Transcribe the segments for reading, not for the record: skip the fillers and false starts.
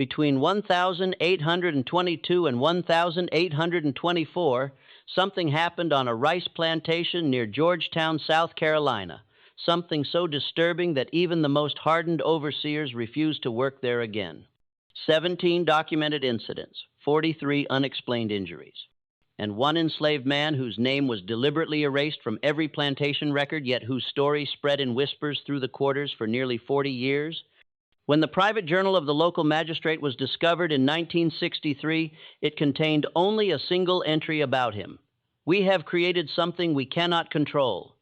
Between 1822 and 1824, something happened on a rice plantation near Georgetown, South Carolina, something so disturbing that even the most hardened overseers refused to work there again. 17 documented incidents, 43 unexplained injuries, and one enslaved man whose name was deliberately erased from every plantation record, yet whose story spread in whispers through the quarters for nearly 40 years. When the private journal of the local magistrate was discovered in 1963, it contained only a single entry about him. "We have created something we cannot control.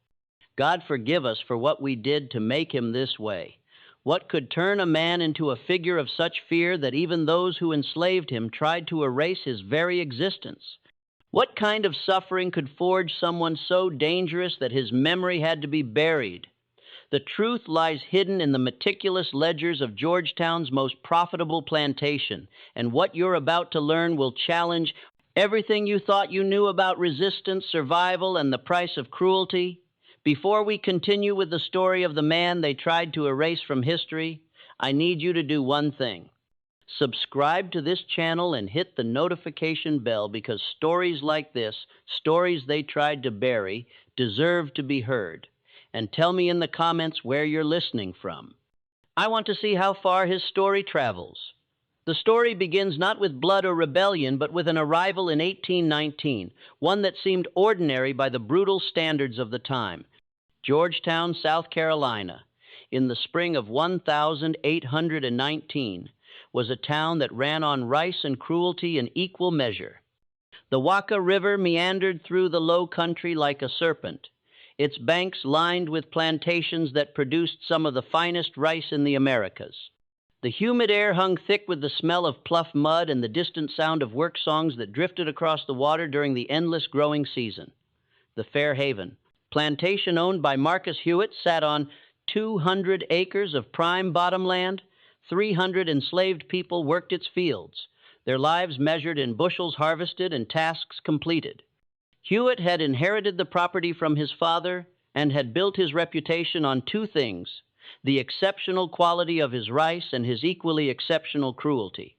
God forgive us for what we did to make him this way." What could turn a man into a figure of such fear that even those who enslaved him tried to erase his very existence? What kind of suffering could forge someone so dangerous that his memory had to be buried? The truth lies hidden in the meticulous ledgers of Georgetown's most profitable plantation, and what you're about to learn will challenge everything you thought you knew about resistance, survival, and the price of cruelty. Before we continue with the story of the man they tried to erase from history, I need you to do one thing. Subscribe to this channel and hit the notification bell, because stories like this, stories they tried to bury, deserve to be heard. And tell me in the comments where you're listening from. I want to see how far his story travels. The story begins not with blood or rebellion, but with an arrival in 1819, one that seemed ordinary by the brutal standards of the time. Georgetown, South Carolina, in the spring of 1819, was a town that ran on rice and cruelty in equal measure. The Waka River meandered through the low country like a serpent, its banks lined with plantations that produced some of the finest rice in the Americas. The humid air hung thick with the smell of pluff mud and the distant sound of work songs that drifted across the water during the endless growing season. The Fair Haven plantation, owned by Marcus Huitt, sat on 200 acres of prime bottomland. 300 enslaved people worked its fields, their lives measured in bushels harvested and tasks completed. Huitt had inherited the property from his father and had built his reputation on two things: the exceptional quality of his rice and his equally exceptional cruelty.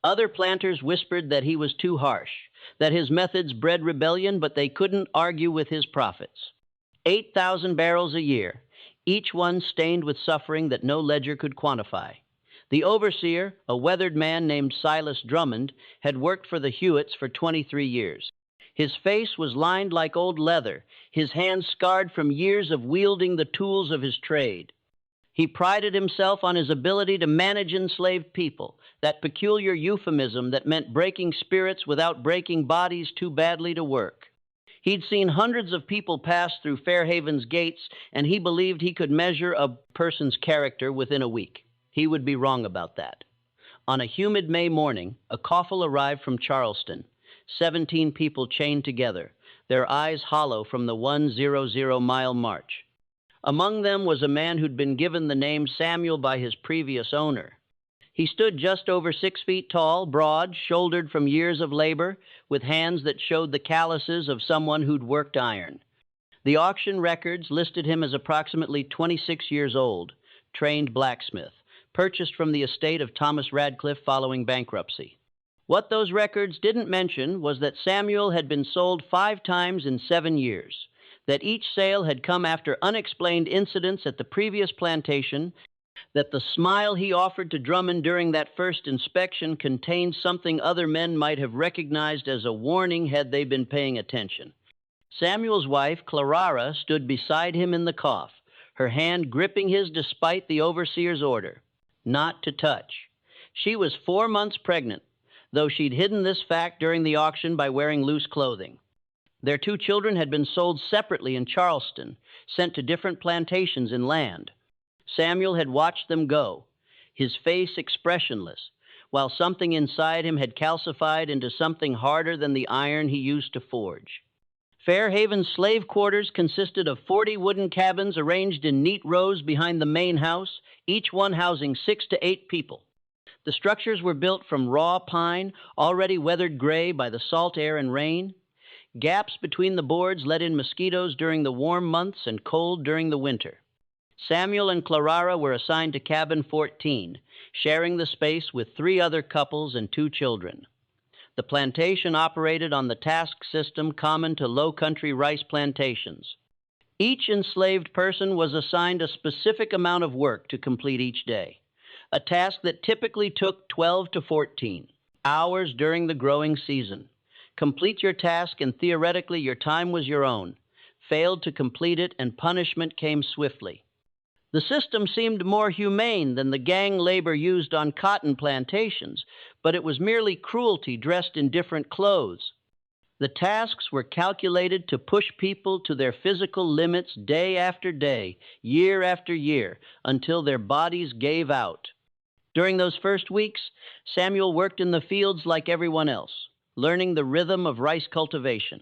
Other planters whispered that he was too harsh, that his methods bred rebellion, but they couldn't argue with his profits. 8,000 barrels a year, each one stained with suffering that no ledger could quantify. The overseer, a weathered man named Silas Drummond, had worked for the Huitts for 23 years. His face was lined like old leather, his hands scarred from years of wielding the tools of his trade. He prided himself on his ability to manage enslaved people, that peculiar euphemism that meant breaking spirits without breaking bodies too badly to work. He'd seen hundreds of people pass through Fairhaven's gates, and he believed he could measure a person's character within a week. He would be wrong about that. On a humid May morning, a coffle arrived from Charleston. 17 people chained together, their eyes hollow from the 100-mile march. Among them was a man who'd been given the name Samuel by his previous owner. He stood just over 6 feet tall, broad, shouldered from years of labor, with hands that showed the calluses of someone who'd worked iron. The auction records listed him as approximately 26 years old, trained blacksmith, purchased from the estate of Thomas Radcliffe following bankruptcy. What those records didn't mention was that Samuel had been sold 5 times in 7 years, that each sale had come after unexplained incidents at the previous plantation, that the smile he offered to Drummond during that first inspection contained something other men might have recognized as a warning had they been paying attention. Samuel's wife, Clara, stood beside him in the cough, her hand gripping his despite the overseer's order not to touch. She was 4 months pregnant, though she'd hidden this fact during the auction by wearing loose clothing. Their 2 children had been sold separately in Charleston, sent to different plantations inland. Samuel had watched them go, his face expressionless, while something inside him had calcified into something harder than the iron he used to forge. Fairhaven's slave quarters consisted of 40 wooden cabins arranged in neat rows behind the main house, each one housing 6 to 8 people. The structures were built from raw pine, already weathered gray by the salt air and rain. Gaps between the boards let in mosquitoes during the warm months and cold during the winter. Samuel and Clara were assigned to cabin 14, sharing the space with 3 other couples and 2 children. The plantation operated on the task system common to low-country rice plantations. Each enslaved person was assigned a specific amount of work to complete each day, a task that typically took 12 to 14 hours during the growing season. Complete your task and theoretically your time was your own. Failed to complete it and punishment came swiftly. The system seemed more humane than the gang labor used on cotton plantations, but it was merely cruelty dressed in different clothes. The tasks were calculated to push people to their physical limits day after day, year after year, until their bodies gave out. During those first weeks, Samuel worked in the fields like everyone else, learning the rhythm of rice cultivation.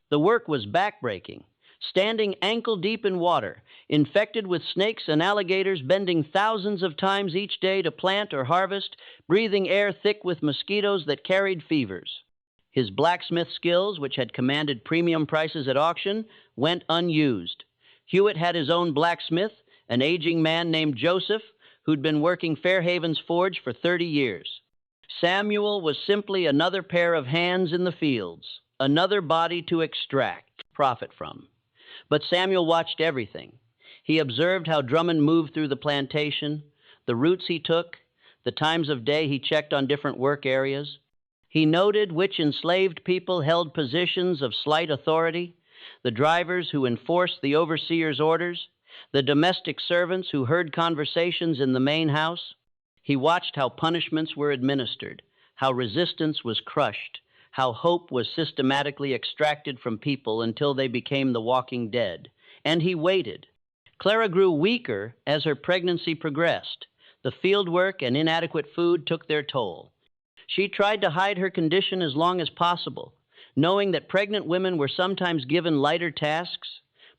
The work was backbreaking, standing ankle-deep in water, infected with snakes and alligators, bending thousands of times each day to plant or harvest, breathing air thick with mosquitoes that carried fevers. His blacksmith skills, which had commanded premium prices at auction, went unused. Huitt had his own blacksmith, an aging man named Joseph, who'd been working Fairhaven's forge for 30 years. Samuel was simply another pair of hands in the fields, another body to extract profit from. But Samuel watched everything. He observed how Drummond moved through the plantation, the routes he took, the times of day he checked on different work areas. He noted which enslaved people held positions of slight authority, the drivers who enforced the overseer's orders, the domestic servants who heard conversations in the main house. He watched how punishments were administered, how resistance was crushed, how hope was systematically extracted from people until they became the walking dead. And he waited. Clara grew weaker as her pregnancy progressed. The fieldwork and inadequate food took their toll. She tried to hide her condition as long as possible, knowing that pregnant women were sometimes given lighter tasks,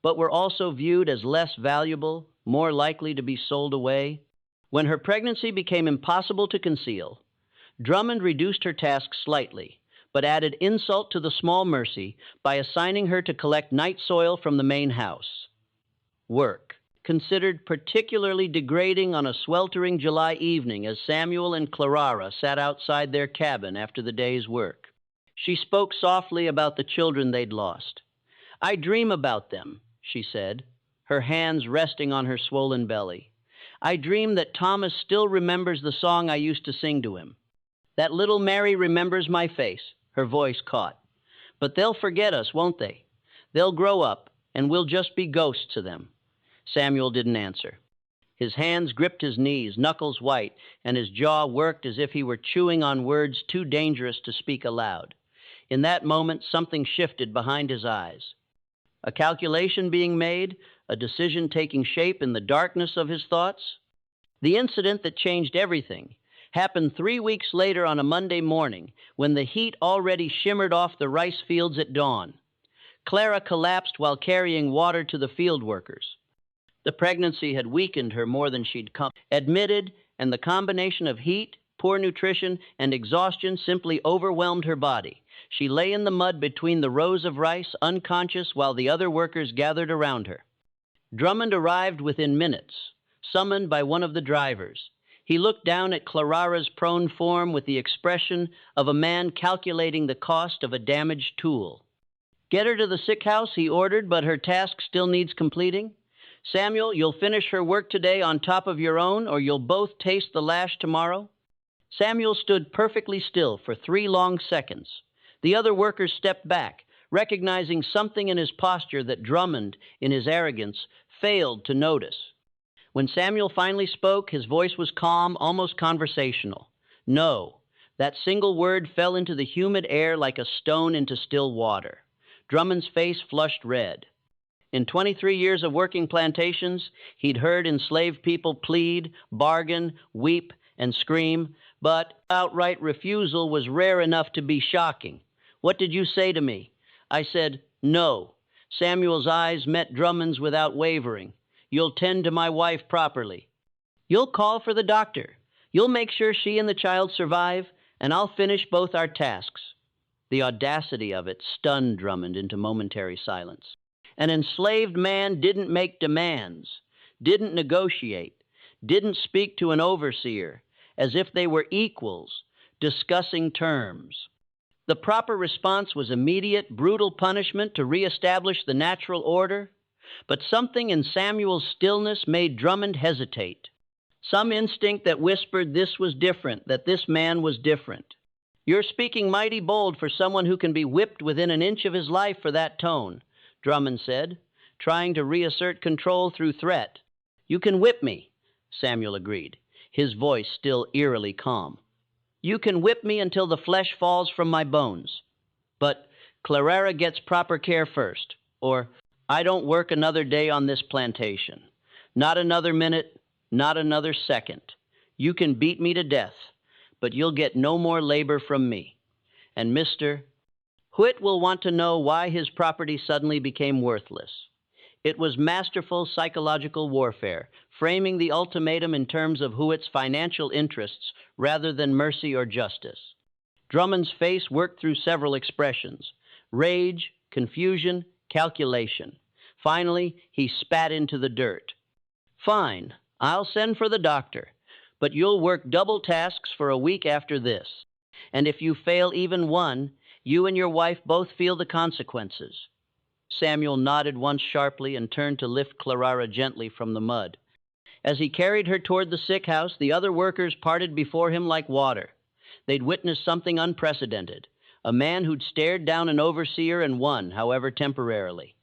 but were also viewed as less valuable, more likely to be sold away. When her pregnancy became impossible to conceal, Drummond reduced her tasks slightly, but added insult to the small mercy by assigning her to collect night soil from the main house. Work, considered particularly degrading on a sweltering July evening as Samuel and Clara sat outside their cabin after the day's work. She spoke softly about the children they'd lost. "I dream about them," she said, her hands resting on her swollen belly. "I dream that Thomas still remembers the song I used to sing to him. That little Mary remembers my face," her voice caught. "But they'll forget us, won't they? They'll grow up, and we'll just be ghosts to them." Samuel didn't answer. His hands gripped his knees, knuckles white, and his jaw worked as if he were chewing on words too dangerous to speak aloud. In that moment, something shifted behind his eyes. A calculation being made, a decision taking shape in the darkness of his thoughts. The incident that changed everything happened 3 weeks later on a Monday morning, when the heat already shimmered off the rice fields at dawn. Clara collapsed while carrying water to the field workers. The pregnancy had weakened her more than she'd admitted, and the combination of heat, poor nutrition, and exhaustion simply overwhelmed her body. She lay in the mud between the rows of rice, unconscious, while the other workers gathered around her. Drummond arrived within minutes, summoned by one of the drivers. He looked down at Clara's prone form with the expression of a man calculating the cost of a damaged tool. "Get her to the sick house," he ordered, "but her task still needs completing. Samuel, you'll finish her work today on top of your own, or you'll both taste the lash tomorrow." Samuel stood perfectly still for 3 long seconds. The other workers stepped back, recognizing something in his posture that Drummond, in his arrogance, failed to notice. When Samuel finally spoke, his voice was calm, almost conversational. "No." That single word fell into the humid air like a stone into still water. Drummond's face flushed red. In 23 years of working plantations, he'd heard enslaved people plead, bargain, weep, and scream, but outright refusal was rare enough to be shocking. "What did you say to me?" I said, "No." Samuel's eyes met Drummond's without wavering. "You'll tend to my wife properly. You'll call for the doctor. You'll make sure she and the child survive, and I'll finish both our tasks." The audacity of it stunned Drummond into momentary silence. An enslaved man didn't make demands, didn't negotiate, didn't speak to an overseer, as if they were equals, discussing terms. The proper response was immediate, brutal punishment to reestablish the natural order, but something in Samuel's stillness made Drummond hesitate. Some instinct that whispered this was different, that this man was different. "You're speaking mighty bold for someone who can be whipped within an inch of his life for that tone," Drummond said, trying to reassert control through threat. "You can whip me," Samuel agreed, his voice still eerily calm. "You can whip me until the flesh falls from my bones. But Clara gets proper care first, or I don't work another day on this plantation. Not another minute, not another second. You can beat me to death, but you'll get no more labor from me. And Mr. Huitt will want to know why his property suddenly became worthless." It was masterful psychological warfare, framing the ultimatum in terms of Huitt's financial interests rather than mercy or justice. Drummond's face worked through several expressions: rage, confusion, calculation. Finally, he spat into the dirt. "Fine, I'll send for the doctor, but you'll work double tasks for a week after this. And if you fail even one, you and your wife both feel the consequences." Samuel nodded once sharply and turned to lift Clara gently from the mud. As he carried her toward the sick house, the other workers parted before him like water. They'd witnessed something unprecedented, a man who'd stared down an overseer and won, however temporarily.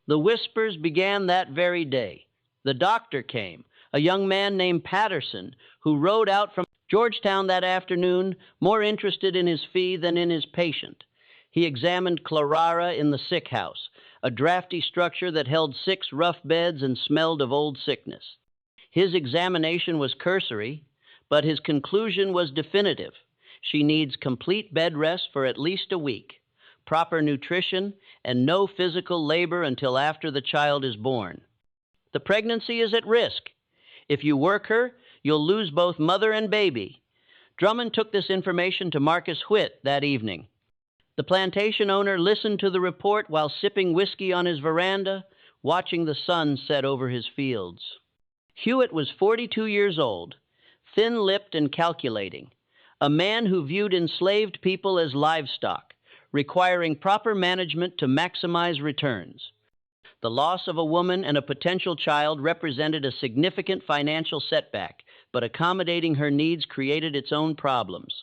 The whispers began that very day. The doctor came, a young man named Patterson, who rode out from Georgetown that afternoon, more interested in his fee than in his patient. He examined Clara in the sick house, a drafty structure that held 6 rough beds and smelled of old sickness. His examination was cursory, but his conclusion was definitive. She needs complete bed rest for at least a week, proper nutrition, and no physical labor until after the child is born. The pregnancy is at risk. If you work her, you'll lose both mother and baby. Drummond took this information to Marcus Huitt that evening. The plantation owner listened to the report while sipping whiskey on his veranda, watching the sun set over his fields. Huitt was 42 years old, thin-lipped and calculating, a man who viewed enslaved people as livestock, requiring proper management to maximize returns. The loss of a woman and a potential child represented a significant financial setback, but accommodating her needs created its own problems.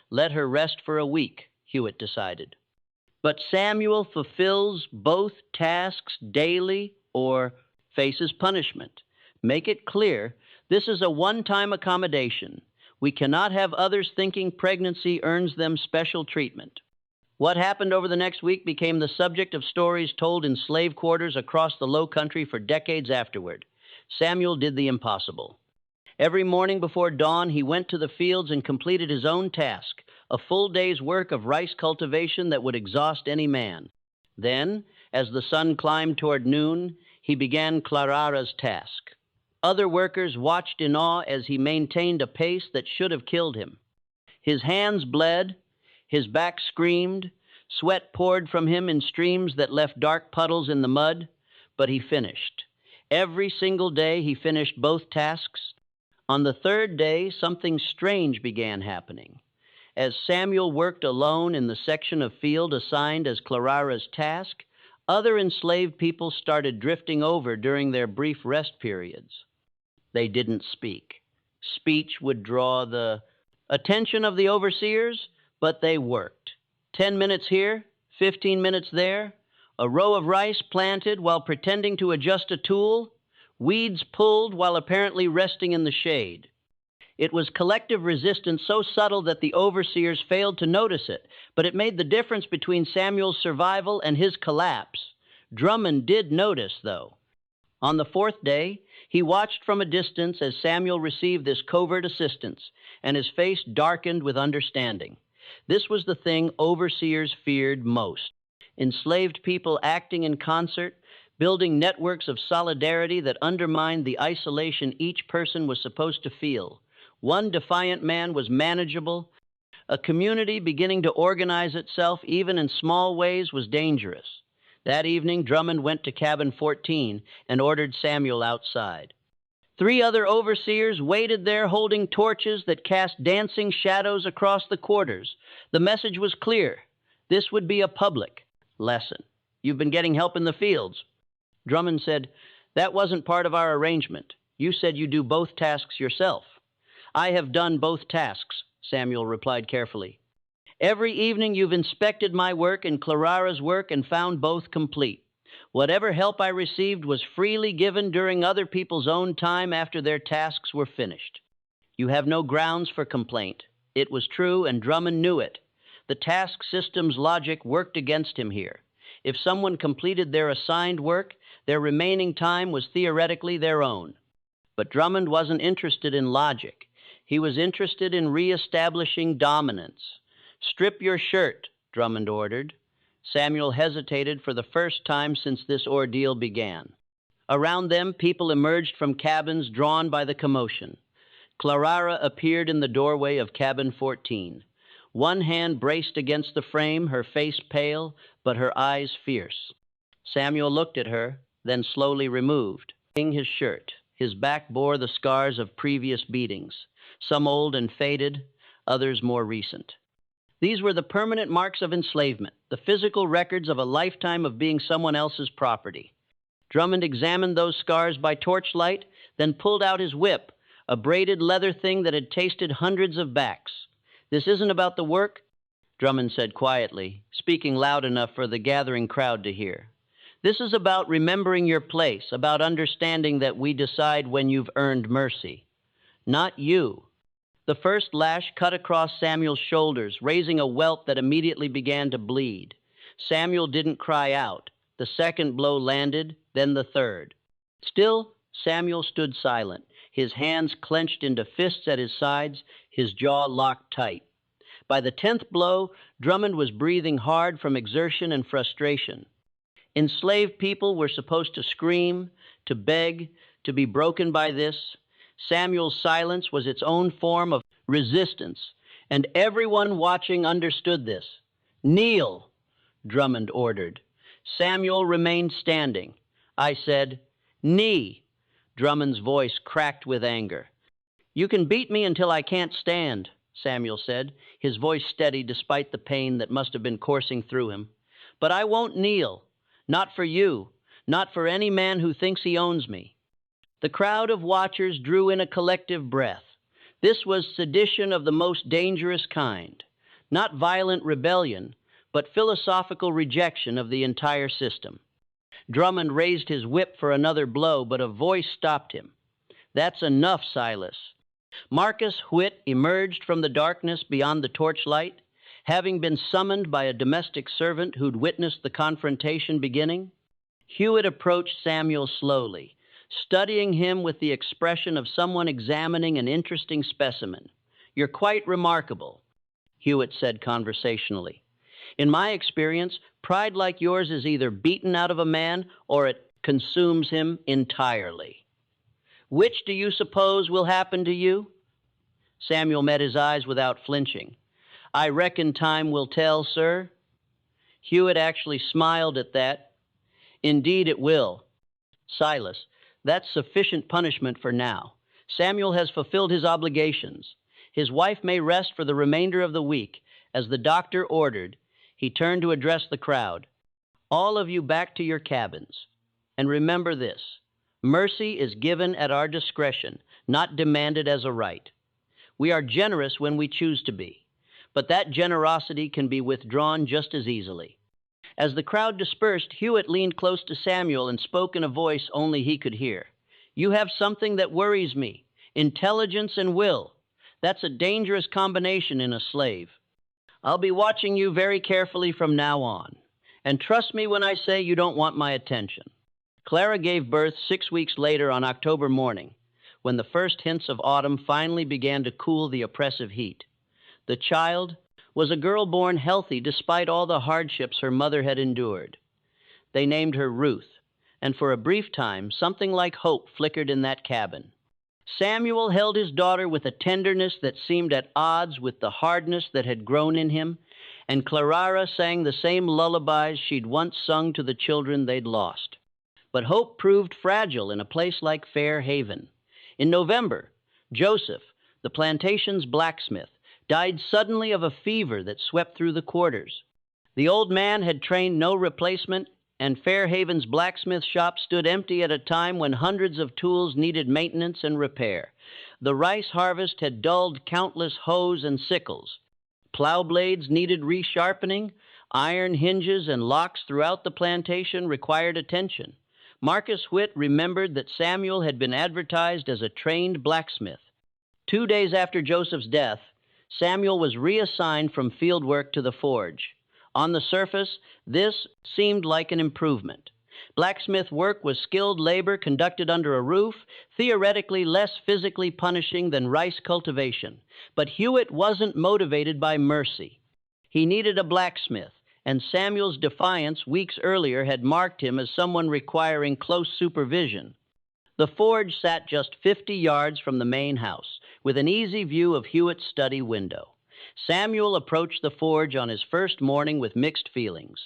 Let her rest for a week, Huitt decided. But Samuel fulfills both tasks daily or faces punishment. Make it clear, this is a one-time accommodation. We cannot have others thinking pregnancy earns them special treatment. What happened over the next week became the subject of stories told in slave quarters across the Low Country for decades afterward. Samuel did the impossible. Every morning before dawn, he went to the fields and completed his own task, a full day's work of rice cultivation that would exhaust any man. Then, as the sun climbed toward noon, he began Clara's task. Other workers watched in awe as he maintained a pace that should have killed him. His hands bled, his back screamed, sweat poured from him in streams that left dark puddles in the mud, but he finished. Every single day he finished both tasks. On the third day, something strange began happening. As Samuel worked alone in the section of field assigned as Clara's task, other enslaved people started drifting over during their brief rest periods. They didn't speak. Speech would draw the attention of the overseers, but they worked. 10 minutes here, 15 minutes there, a row of rice planted while pretending to adjust a tool, weeds pulled while apparently resting in the shade. It was collective resistance so subtle that the overseers failed to notice it, but it made the difference between Samuel's survival and his collapse. Drummond did notice, though. On the fourth day, he watched from a distance as Samuel received this covert assistance, and his face darkened with understanding. This was the thing overseers feared most. Enslaved people acting in concert, building networks of solidarity that undermined the isolation each person was supposed to feel. One defiant man was manageable. A community beginning to organize itself, even in small ways, was dangerous. That evening, Drummond went to cabin 14 and ordered Samuel outside. 3 other overseers waited there holding torches that cast dancing shadows across the quarters. The message was clear. This would be a public lesson. You've been getting help in the fields. Drummond said, "That wasn't part of our arrangement. You said you do both tasks yourself." "I have done both tasks," Samuel replied carefully. "Every evening you've inspected my work and Clara's work and found both complete. Whatever help I received was freely given during other people's own time after their tasks were finished. You have no grounds for complaint. It was true, and Drummond knew it. The task system's logic worked against him here. If someone completed their assigned work, their remaining time was theoretically their own. But Drummond wasn't interested in logic. He was interested in reestablishing dominance. "Strip your shirt," Drummond ordered. Samuel hesitated for the first time since this ordeal began. Around them, people emerged from cabins drawn by the commotion. Clara appeared in the doorway of cabin 14. One hand braced against the frame, her face pale, but her eyes fierce. Samuel looked at her, then slowly removed his shirt. His back bore the scars of previous beatings, some old and faded, others more recent. These were the permanent marks of enslavement, the physical records of a lifetime of being someone else's property. Drummond examined those scars by torchlight, then pulled out his whip, a braided leather thing that had tasted hundreds of backs. "This isn't about the work," Drummond said quietly, speaking loud enough for the gathering crowd to hear. "This is about remembering your place, about understanding that we decide when you've earned mercy. Not you." The first lash cut across Samuel's shoulders, raising a welt that immediately began to bleed. Samuel didn't cry out. The second blow landed, then the third. Still, Samuel stood silent, his hands clenched into fists at his sides, his jaw locked tight. By the 10th blow, Drummond was breathing hard from exertion and frustration. Enslaved people were supposed to scream, to beg, to be broken by this. Samuel's silence was its own form of resistance, and everyone watching understood this. "Kneel," Drummond ordered. Samuel remained standing. I said, "Knee." Drummond's voice cracked with anger. "You can beat me until I can't stand," Samuel said, his voice steady despite the pain that must have been coursing through him. "But I won't kneel. Not for you. Not for any man who thinks he owns me." The crowd of watchers drew in a collective breath. This was sedition of the most dangerous kind. Not violent rebellion, but philosophical rejection of the entire system. Drummond raised his whip for another blow, but a voice stopped him. "That's enough, Silas." Marcus Huitt emerged from the darkness beyond the torchlight, having been summoned by a domestic servant who'd witnessed the confrontation beginning. Huitt approached Samuel slowly, studying him with the expression of someone examining an interesting specimen. "You're quite remarkable," Huitt said conversationally. "In my experience, pride like yours is either beaten out of a man or it consumes him entirely. Which do you suppose will happen to you?" Samuel met his eyes without flinching. "I reckon time will tell, sir." Huitt actually smiled at that. "Indeed it will. Silas, that's sufficient punishment for now. Samuel has fulfilled his obligations. His wife may rest for the remainder of the week. As the doctor ordered," he turned to address the crowd. "All of you back to your cabins. And remember this: mercy is given at our discretion, not demanded as a right. We are generous when we choose to be, but that generosity can be withdrawn just as easily." As the crowd dispersed, Huitt leaned close to Samuel and spoke in a voice only he could hear. "You have something that worries me: intelligence and will. That's a dangerous combination in a slave. I'll be watching you very carefully from now on. And trust me when I say you don't want my attention." Clara gave birth 6 weeks later on October morning, when the first hints of autumn finally began to cool the oppressive heat. The child was a girl born healthy despite all the hardships her mother had endured. They named her Ruth, and for a brief time, something like hope flickered in that cabin. Samuel held his daughter with a tenderness that seemed at odds with the hardness that had grown in him, and Clara sang the same lullabies she'd once sung to the children they'd lost. But hope proved fragile in a place like Fair Haven. In November, Joseph, the plantation's blacksmith, died suddenly of a fever that swept through the quarters. The old man had trained no replacement, and Fairhaven's blacksmith shop stood empty at a time when hundreds of tools needed maintenance and repair. The rice harvest had dulled countless hoes and sickles. Plow blades needed resharpening. Iron hinges and locks throughout the plantation required attention. Marcus Huitt remembered that Samuel had been advertised as a trained blacksmith. 2 days after Joseph's death, Samuel was reassigned from field work to the forge. On the surface, this seemed like an improvement. Blacksmith work was skilled labor conducted under a roof, theoretically less physically punishing than rice cultivation. But Huitt wasn't motivated by mercy. He needed a blacksmith, and Samuel's defiance weeks earlier had marked him as someone requiring close supervision. The forge sat just 50 yards from the main house, with an easy view of Huitt's study window. Samuel approached the forge on his first morning with mixed feelings.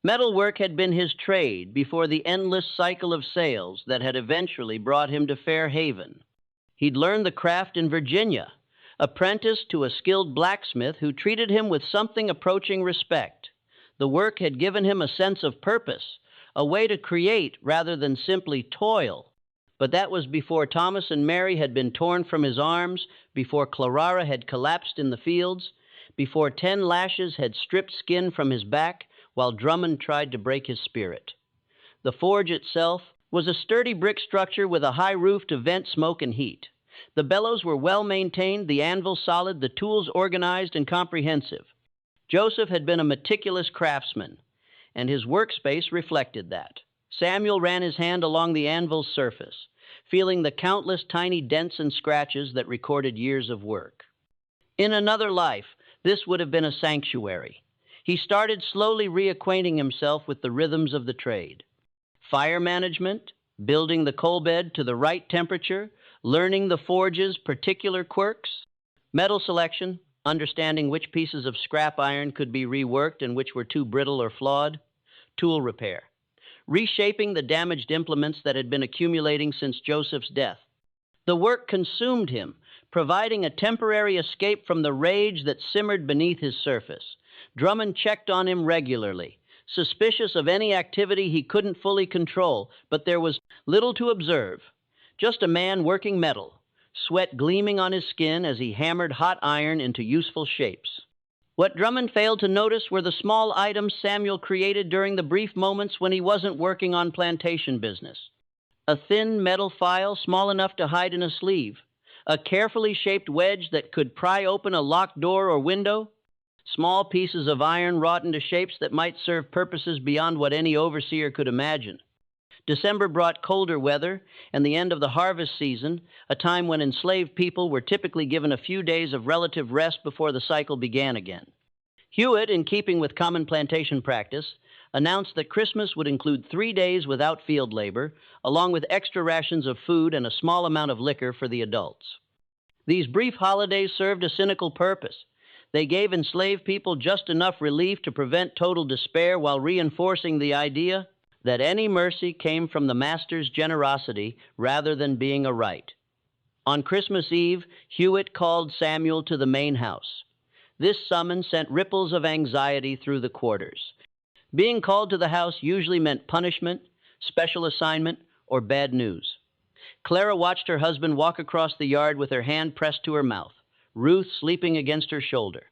Metalwork had been his trade before the endless cycle of sales that had eventually brought him to Fairhaven. He'd learned the craft in Virginia, apprenticed to a skilled blacksmith who treated him with something approaching respect. The work had given him a sense of purpose, a way to create rather than simply toil. But that was before Thomas and Mary had been torn from his arms, before Clara had collapsed in the fields, before 10 lashes had stripped skin from his back, while Drummond tried to break his spirit. The forge itself was a sturdy brick structure with a high roof to vent smoke and heat. The bellows were well maintained, the anvil solid, the tools organized and comprehensive. Joseph had been a meticulous craftsman, and his workspace reflected that. Samuel ran his hand along the anvil's surface, feeling the countless tiny dents and scratches that recorded years of work. In another life, this would have been a sanctuary. He started slowly reacquainting himself with the rhythms of the trade. Fire management, building the coal bed to the right temperature, learning the forge's particular quirks, metal selection, understanding which pieces of scrap iron could be reworked and which were too brittle or flawed, tool repair, reshaping the damaged implements that had been accumulating since Joseph's death. The work consumed him, providing a temporary escape from the rage that simmered beneath his surface. Drummond checked on him regularly, suspicious of any activity he couldn't fully control, but there was little to observe. Just a man working metal, sweat gleaming on his skin as he hammered hot iron into useful shapes. What Drummond failed to notice were the small items Samuel created during the brief moments when he wasn't working on plantation business. A thin metal file small enough to hide in a sleeve, a carefully shaped wedge that could pry open a locked door or window, small pieces of iron wrought into shapes that might serve purposes beyond what any overseer could imagine. December brought colder weather and the end of the harvest season, a time when enslaved people were typically given a few days of relative rest before the cycle began again. Huitt, in keeping with common plantation practice, announced that Christmas would include 3 days without field labor, along with extra rations of food and a small amount of liquor for the adults. These brief holidays served a cynical purpose. They gave enslaved people just enough relief to prevent total despair while reinforcing the idea that any mercy came from the master's generosity rather than being a right. On Christmas Eve, Huitt called Samuel to the main house. This summons sent ripples of anxiety through the quarters. Being called to the house usually meant punishment, special assignment, or bad news. Clara watched her husband walk across the yard with her hand pressed to her mouth, Ruth sleeping against her shoulder.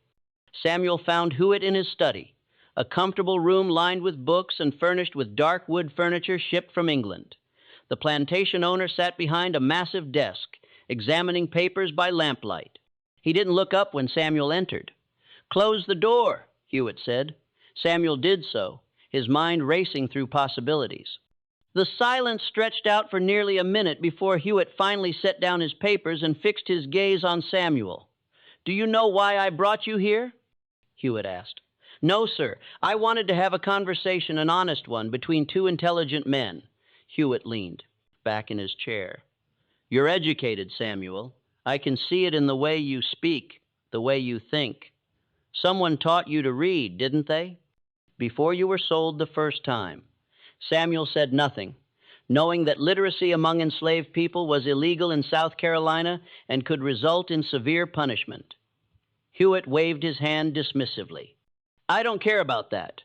Samuel found Huitt in his study, a comfortable room lined with books and furnished with dark wood furniture shipped from England. The plantation owner sat behind a massive desk, examining papers by lamplight. He didn't look up when Samuel entered. "Close the door," Huitt said. Samuel did so, his mind racing through possibilities. The silence stretched out for nearly a minute before Huitt finally set down his papers and fixed his gaze on Samuel. "Do you know why I brought you here?" Huitt asked. "No, sir. I wanted to have a conversation, an honest one, between two intelligent men." Huitt leaned back in his chair. "You're educated, Samuel. I can see it in the way you speak, the way you think. Someone taught you to read, didn't they? Before you were sold the first time." Samuel said nothing. knowing that literacy among enslaved people was illegal in South Carolina and could result in severe punishment. Huitt waved his hand dismissively. I don't care about that.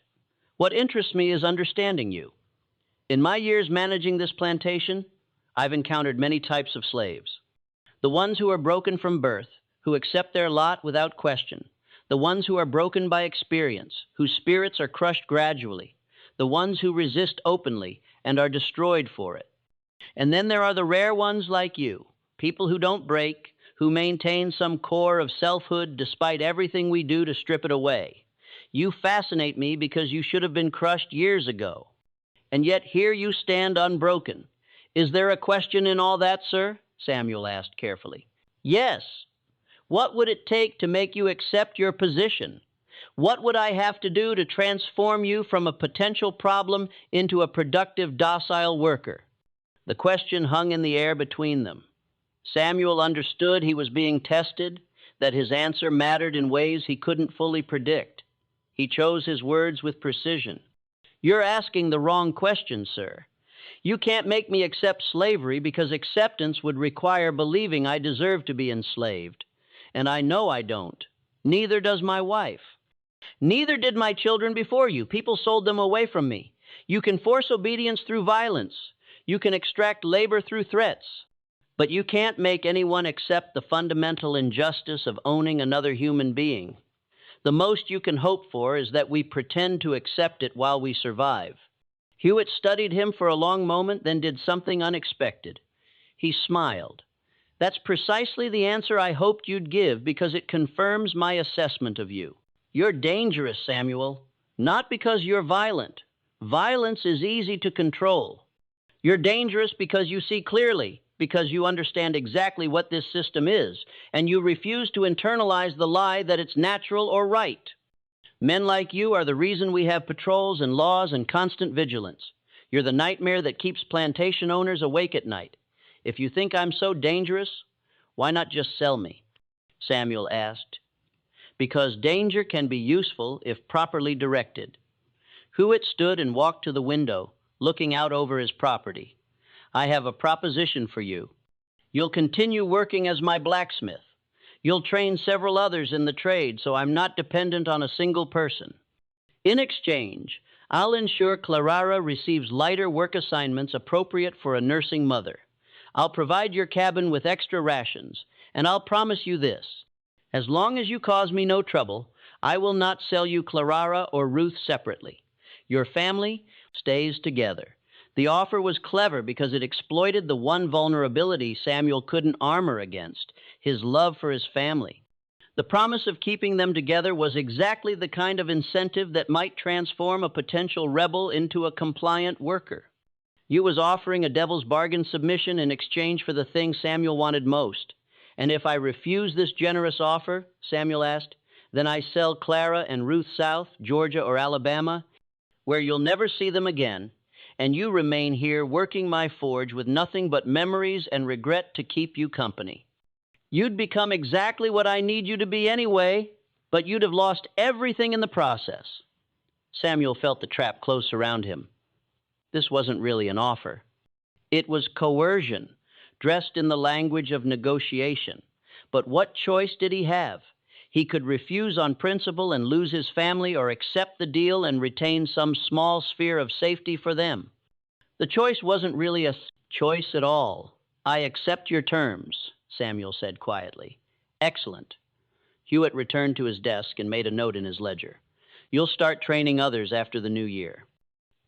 What interests me is understanding you. In my years managing this plantation, I've encountered many types of slaves. The ones who are broken from birth, who accept their lot without question. The ones who are broken by experience, whose spirits are crushed gradually. The ones who resist openly and are destroyed for it. And then there are the rare ones like you, people who don't break, who maintain some core of selfhood despite everything we do to strip it away. You fascinate me because you should have been crushed years ago. And yet here you stand unbroken. Is there a question in all that, sir? Samuel asked carefully. Yes. What would it take to make you accept your position? What would I have to do to transform you from a potential problem into a productive, docile worker? The question hung in the air between them. Samuel understood he was being tested, that his answer mattered in ways he couldn't fully predict. He chose his words with precision. You're asking the wrong question, sir. You can't make me accept slavery because acceptance would require believing I deserve to be enslaved. And I know I don't. Neither does my wife. Neither did my children before you. People sold them away from me. You can force obedience through violence. You can extract labor through threats. But you can't make anyone accept the fundamental injustice of owning another human being. The most you can hope for is that we pretend to accept it while we survive. Huitt studied him for a long moment, then did something unexpected. He smiled. That's precisely the answer I hoped you'd give because it confirms my assessment of you. You're dangerous, Samuel, not because you're violent. Violence is easy to control. You're dangerous because you see clearly, because you understand exactly what this system is, and you refuse to internalize the lie that it's natural or right. Men like you are the reason we have patrols and laws and constant vigilance. You're the nightmare that keeps plantation owners awake at night. If you think I'm so dangerous, why not just sell me? Samuel asked. Because danger can be useful if properly directed. Huitt stood and walked to the window, looking out over his property. I have a proposition for you. You'll continue working as my blacksmith. You'll train several others in the trade, so I'm not dependent on a single person. In exchange, I'll ensure Clara receives lighter work assignments appropriate for a nursing mother. I'll provide your cabin with extra rations, and I'll promise you this. As long as you cause me no trouble, I will not sell you Clara or Ruth separately. Your family stays together. The offer was clever because it exploited the one vulnerability Samuel couldn't armor against, his love for his family. The promise of keeping them together was exactly the kind of incentive that might transform a potential rebel into a compliant worker. You was offering a devil's bargain submission in exchange for the thing Samuel wanted most. And if I refuse this generous offer, Samuel asked, then I sell Clara and Ruth south, Georgia or Alabama, where you'll never see them again, and you remain here working my forge with nothing but memories and regret to keep you company. You'd become exactly what I need you to be anyway, but you'd have lost everything in the process. Samuel felt the trap close around him. This wasn't really an offer. It was coercion, dressed in the language of negotiation. But what choice did he have? He could refuse on principle and lose his family, or accept the deal and retain some small sphere of safety for them. The choice wasn't really a choice at all. I accept your terms, Samuel said quietly. Excellent. Huitt returned to his desk and made a note in his ledger. You'll start training others after the new year.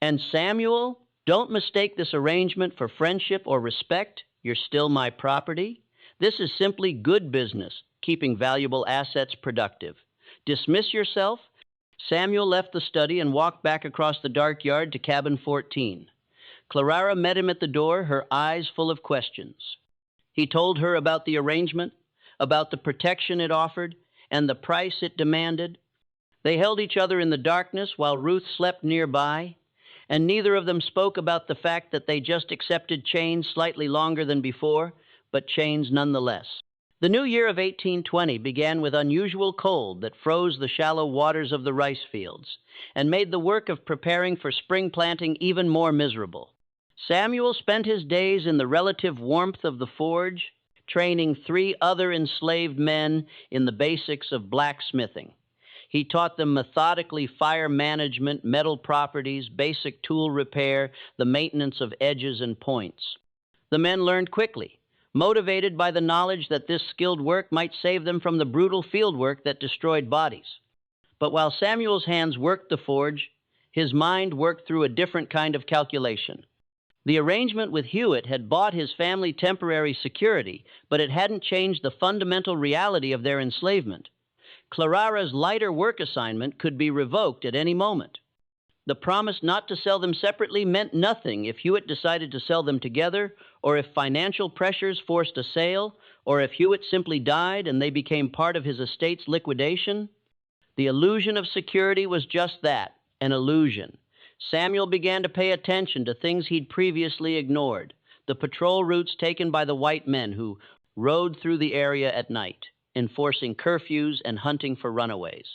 And Samuel, don't mistake this arrangement for friendship or respect. You're still my property. This is simply good business, keeping valuable assets productive. Dismiss yourself. Samuel left the study and walked back across the dark yard to cabin 14. Clara met him at the door, her eyes full of questions. He told her about the arrangement, about the protection it offered, and the price it demanded. They held each other in the darkness while Ruth slept nearby, and neither of them spoke about the fact that they just accepted chains slightly longer than before, but chains nonetheless. The new year of 1820 began with unusual cold that froze the shallow waters of the rice fields and made the work of preparing for spring planting even more miserable. Samuel spent his days in the relative warmth of the forge, training 3 other enslaved men in the basics of blacksmithing. He taught them methodically fire management, metal properties, basic tool repair, the maintenance of edges and points. The men learned quickly, motivated by the knowledge that this skilled work might save them from the brutal field work that destroyed bodies. But while Samuel's hands worked the forge, his mind worked through a different kind of calculation. The arrangement with Huitt had bought his family temporary security, but it hadn't changed the fundamental reality of their enslavement. Clara's lighter work assignment could be revoked at any moment. The promise not to sell them separately meant nothing if Huitt decided to sell them together, or if financial pressures forced a sale, or if Huitt simply died and they became part of his estate's liquidation. The illusion of security was just that, an illusion. Samuel began to pay attention to things he'd previously ignored, the patrol routes taken by the white men who rode through the area at night, enforcing curfews and hunting for runaways.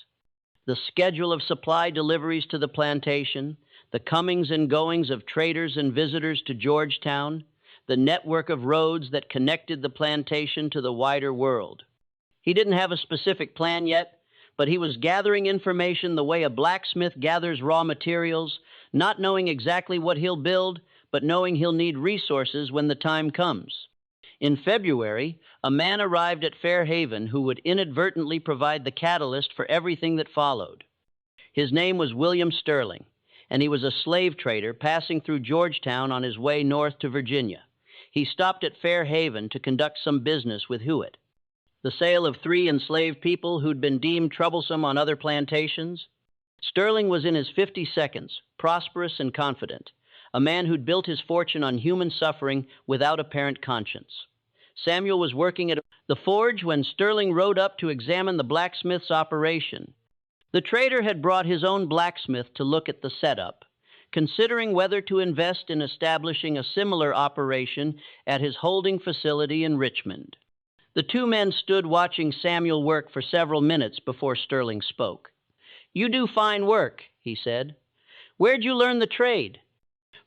The schedule of supply deliveries to the plantation, the comings and goings of traders and visitors to Georgetown, the network of roads that connected the plantation to the wider world. He didn't have a specific plan yet, but he was gathering information the way a blacksmith gathers raw materials, not knowing exactly what he'll build, but knowing he'll need resources when the time comes. In February, a man arrived at Fairhaven who would inadvertently provide the catalyst for everything that followed. His name was William Sterling, and he was a slave trader passing through Georgetown on his way north to Virginia. He stopped at Fairhaven to conduct some business with Huitt. The sale of 3 enslaved people who'd been deemed troublesome on other plantations. Sterling was in his 52nds, prosperous and confident, a man who'd built his fortune on human suffering without apparent conscience. Samuel was working at the forge when Sterling rode up to examine the blacksmith's operation. The trader had brought his own blacksmith to look at the setup, considering whether to invest in establishing a similar operation at his holding facility in Richmond. The 2 men stood watching Samuel work for several minutes before Sterling spoke. "You do fine work," he said. "Where'd you learn the trade?"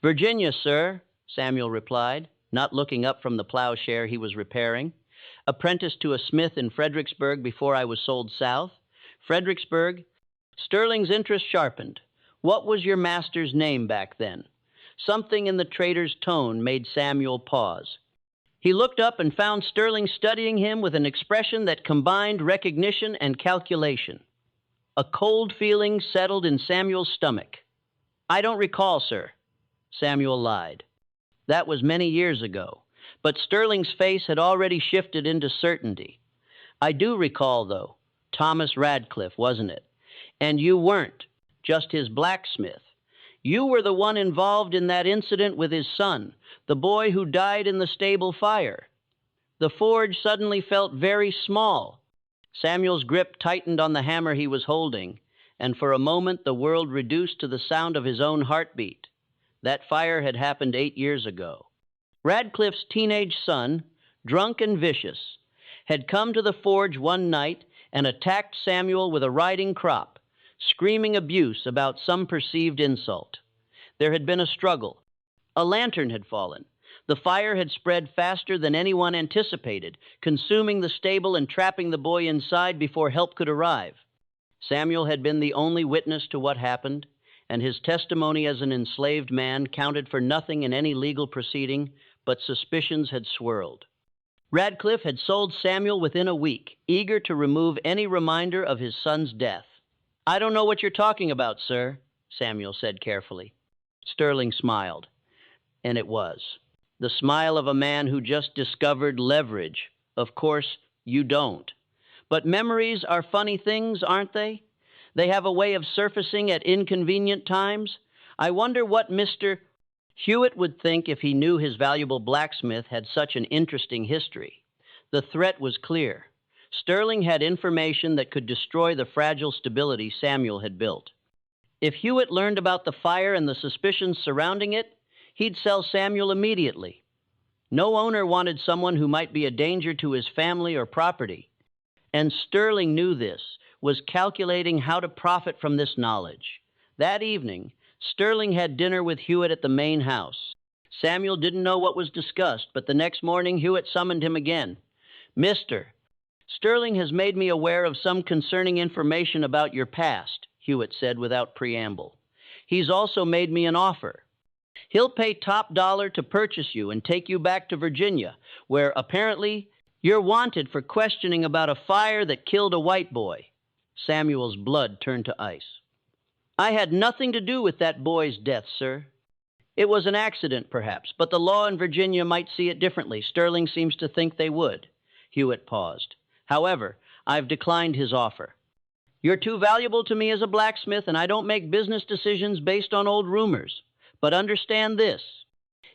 "Virginia, sir," Samuel replied, not looking up from the plowshare he was repairing. "Apprenticed to a smith in Fredericksburg before I was sold south." "Fredericksburg?" Sterling's interest sharpened. "What was your master's name back then?" Something in the trader's tone made Samuel pause. He looked up and found Sterling studying him with an expression that combined recognition and calculation. A cold feeling settled in Samuel's stomach. "I don't recall, sir." Samuel lied. That was many years ago, but Sterling's face had already shifted into certainty. "I do recall, though. Thomas Radcliffe, wasn't it? And you weren't just his blacksmith. You were the one involved in that incident with his son, the boy who died in the stable fire." The forge suddenly felt very small. Samuel's grip tightened on the hammer he was holding, and for a moment the world reduced to the sound of his own heartbeat. That fire had happened 8 years ago. Radcliffe's teenage son, drunk and vicious, had come to the forge one night and attacked Samuel with a riding crop, screaming abuse about some perceived insult. There had been a struggle. A lantern had fallen. The fire had spread faster than anyone anticipated, consuming the stable and trapping the boy inside before help could arrive. Samuel had been the only witness to what happened, and his testimony as an enslaved man counted for nothing in any legal proceeding, but suspicions had swirled. Radcliffe had sold Samuel within a week, eager to remove any reminder of his son's death. "I don't know what you're talking about, sir," Samuel said carefully. Sterling smiled, and it was the smile of a man who just discovered leverage. "Of course, you don't. But memories are funny things, aren't they? They have a way of surfacing at inconvenient times. I wonder what Mr. Huitt would think if he knew his valuable blacksmith had such an interesting history." The threat was clear. Sterling had information that could destroy the fragile stability Samuel had built. If Huitt learned about the fire and the suspicions surrounding it, he'd sell Samuel immediately. No owner wanted someone who might be a danger to his family or property. And Sterling knew this, was calculating how to profit from this knowledge. That evening, Sterling had dinner with Huitt at the main house. Samuel didn't know what was discussed, but the next morning Huitt summoned him again. "Mister, Sterling has made me aware of some concerning information about your past," Huitt said without preamble. "He's also made me an offer. He'll pay top dollar to purchase you and take you back to Virginia, where apparently you're wanted for questioning about a fire that killed a white boy." Samuel's blood turned to ice. "I had nothing to do with that boy's death, sir. It was an accident, perhaps, but the law in Virginia might see it differently. Sterling seems to think they would." Huitt paused. "However, I've declined his offer. You're too valuable to me as a blacksmith, and I don't make business decisions based on old rumors. But understand this.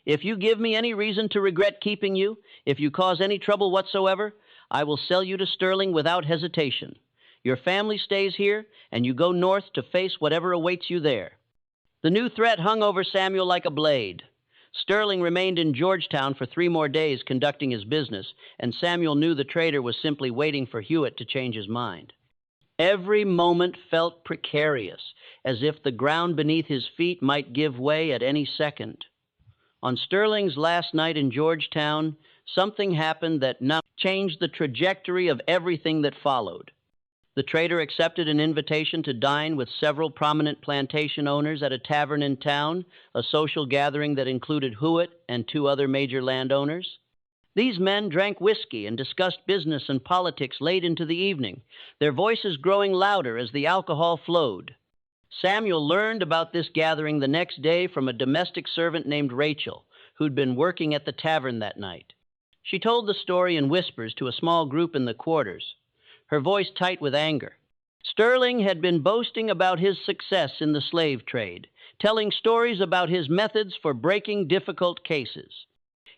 If you give me any reason to regret keeping you, if you cause any trouble whatsoever, I will sell you to Sterling without hesitation. Your family stays here, and you go north to face whatever awaits you there." The new threat hung over Samuel like a blade. Sterling remained in Georgetown for 3 more days conducting his business, and Samuel knew the trader was simply waiting for Huitt to change his mind. Every moment felt precarious, as if the ground beneath his feet might give way at any second. On Sterling's last night in Georgetown, something happened that now changed the trajectory of everything that followed. The trader accepted an invitation to dine with several prominent plantation owners at a tavern in town, a social gathering that included Huitt and 2 other major landowners. These men drank whiskey and discussed business and politics late into the evening, their voices growing louder as the alcohol flowed. Samuel learned about this gathering the next day from a domestic servant named Rachel, who'd been working at the tavern that night. She told the story in whispers to a small group in the quarters, her voice tight with anger. Sterling had been boasting about his success in the slave trade, telling stories about his methods for breaking difficult cases.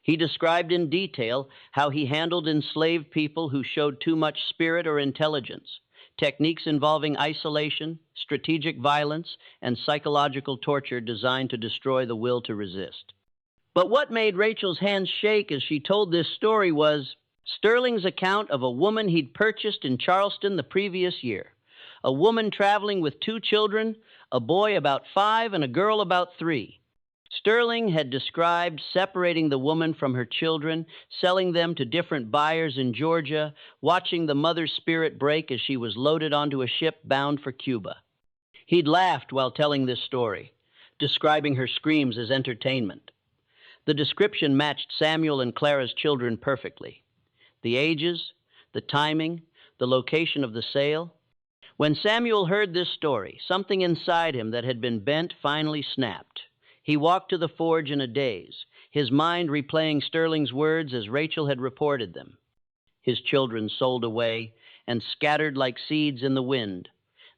He described in detail how he handled enslaved people who showed too much spirit or intelligence, techniques involving isolation, strategic violence, and psychological torture designed to destroy the will to resist. But what made Rachel's hands shake as she told this story was Sterling's account of a woman he'd purchased in Charleston the previous year, a woman traveling with 2 children, a boy about 5 and a girl about 3. Sterling had described separating the woman from her children, selling them to different buyers in Georgia, watching the mother's spirit break as she was loaded onto a ship bound for Cuba. He'd laughed while telling this story, describing her screams as entertainment. The description matched Samuel and Clara's children perfectly. The ages, the timing, the location of the sale. When Samuel heard this story, something inside him that had been bent finally snapped. He walked to the forge in a daze, his mind replaying Sterling's words as Rachel had reported them. His children sold away and scattered like seeds in the wind,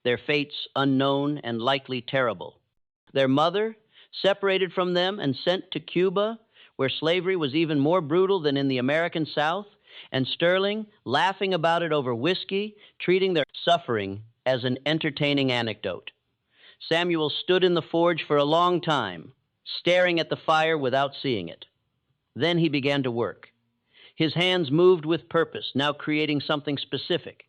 their fates unknown and likely terrible. Their mother, separated from them and sent to Cuba, where slavery was even more brutal than in the American South, and Sterling laughing about it over whiskey, treating their suffering as an entertaining anecdote. Samuel stood in the forge for a long time, staring at the fire without seeing it. Then he began to work. His hands moved with purpose, now creating something specific.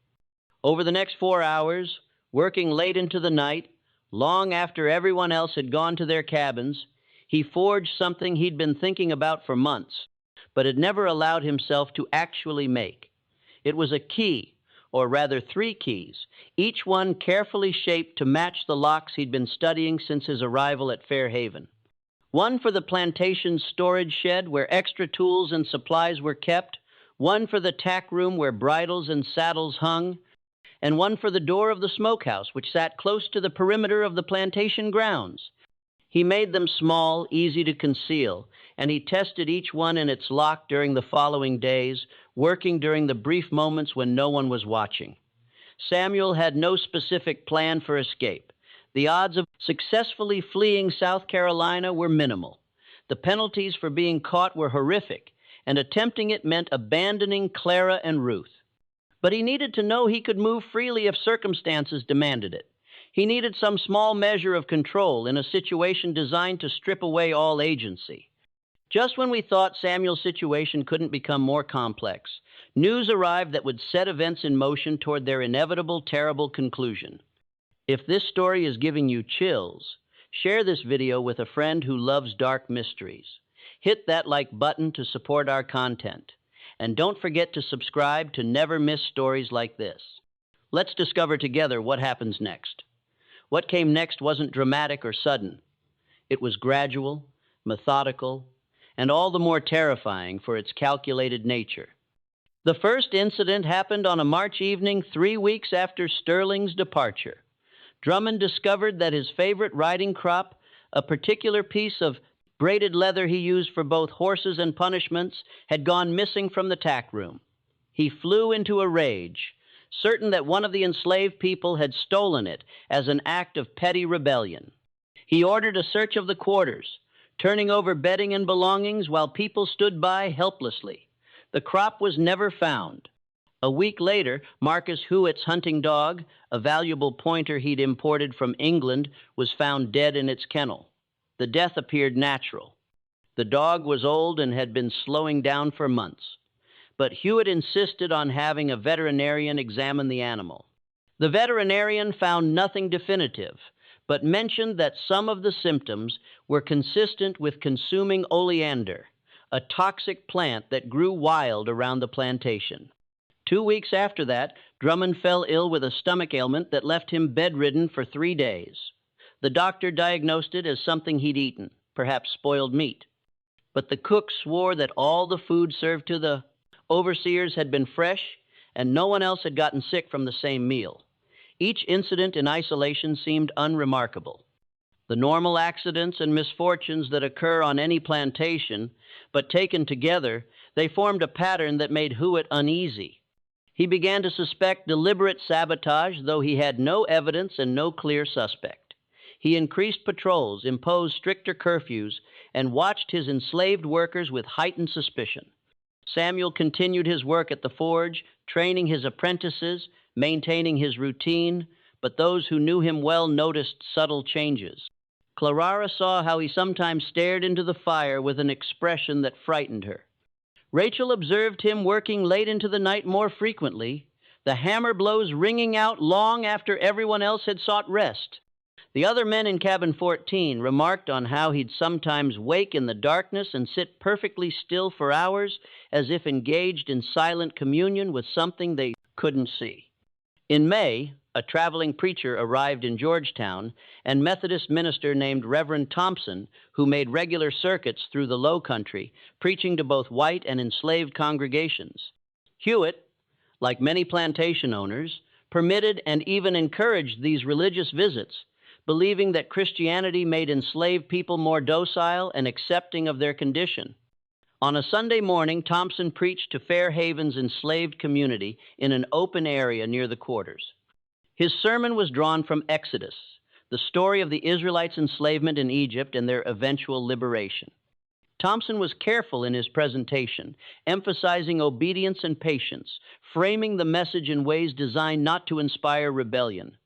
Over the next 4 hours, working late into the night, long after everyone else had gone to their cabins, he forged something he'd been thinking about for months, but had never allowed himself to actually make. It was a key, or rather 3 keys, each one carefully shaped to match the locks he'd been studying since his arrival at Fairhaven. One for the plantation's storage shed where extra tools and supplies were kept, one for the tack room where bridles and saddles hung, and one for the door of the smokehouse, which sat close to the perimeter of the plantation grounds. He made them small, easy to conceal, and he tested each one in its lock during the following days, working during the brief moments when no one was watching. Samuel had no specific plan for escape. The odds of successfully fleeing South Carolina were minimal. The penalties for being caught were horrific, and attempting it meant abandoning Clara and Ruth. But he needed to know he could move freely if circumstances demanded it. He needed some small measure of control in a situation designed to strip away all agency. Just when we thought Samuel's situation couldn't become more complex, news arrived that would set events in motion toward their inevitable, terrible conclusion. If this story is giving you chills, share this video with a friend who loves dark mysteries. Hit that like button to support our content. And don't forget to subscribe to never miss stories like this. Let's discover together what happens next. What came next wasn't dramatic or sudden. It was gradual, methodical, and all the more terrifying for its calculated nature. The first incident happened on a March evening 3 weeks after Sterling's departure. Drummond discovered that his favorite riding crop, a particular piece of braided leather he used for both horses and punishments, had gone missing from the tack room. He flew into a rage, certain that one of the enslaved people had stolen it as an act of petty rebellion. He ordered a search of the quarters, turning over bedding and belongings while people stood by helplessly. The crop was never found. A week later, Marcus Huitt's hunting dog, a valuable pointer he'd imported from England, was found dead in its kennel. The death appeared natural. The dog was old and had been slowing down for months. But Huitt insisted on having a veterinarian examine the animal. The veterinarian found nothing definitive, but mentioned that some of the symptoms were consistent with consuming oleander, a toxic plant that grew wild around the plantation. 2 weeks after that, Drummond fell ill with a stomach ailment that left him bedridden for 3 days. The doctor diagnosed it as something he'd eaten, perhaps spoiled meat. But the cook swore that all the food served to the overseers had been fresh, and no one else had gotten sick from the same meal. Each incident in isolation seemed unremarkable. The normal accidents and misfortunes that occur on any plantation, but taken together, they formed a pattern that made Huitt uneasy. He began to suspect deliberate sabotage, though he had no evidence and no clear suspect. He increased patrols, imposed stricter curfews, and watched his enslaved workers with heightened suspicion. Samuel continued his work at the forge, training his apprentices, maintaining his routine, but those who knew him well noticed subtle changes. Clara saw how he sometimes stared into the fire with an expression that frightened her. Rachel observed him working late into the night more frequently, the hammer blows ringing out long after everyone else had sought rest. The other men in cabin 14 remarked on how he'd sometimes wake in the darkness and sit perfectly still for hours, as if engaged in silent communion with something they couldn't see. In May, a traveling preacher arrived in Georgetown, and Methodist minister named Reverend Thompson, who made regular circuits through the Low Country, preaching to both white and enslaved congregations. Huitt, like many plantation owners, permitted and even encouraged these religious visits, believing that Christianity made enslaved people more docile and accepting of their condition. On a Sunday morning, Thompson preached to Fairhaven's enslaved community in an open area near the quarters. His sermon was drawn from Exodus, the story of the Israelites' enslavement in Egypt and their eventual liberation. Thompson was careful in his presentation, emphasizing obedience and patience, framing the message in ways designed not to inspire rebellion.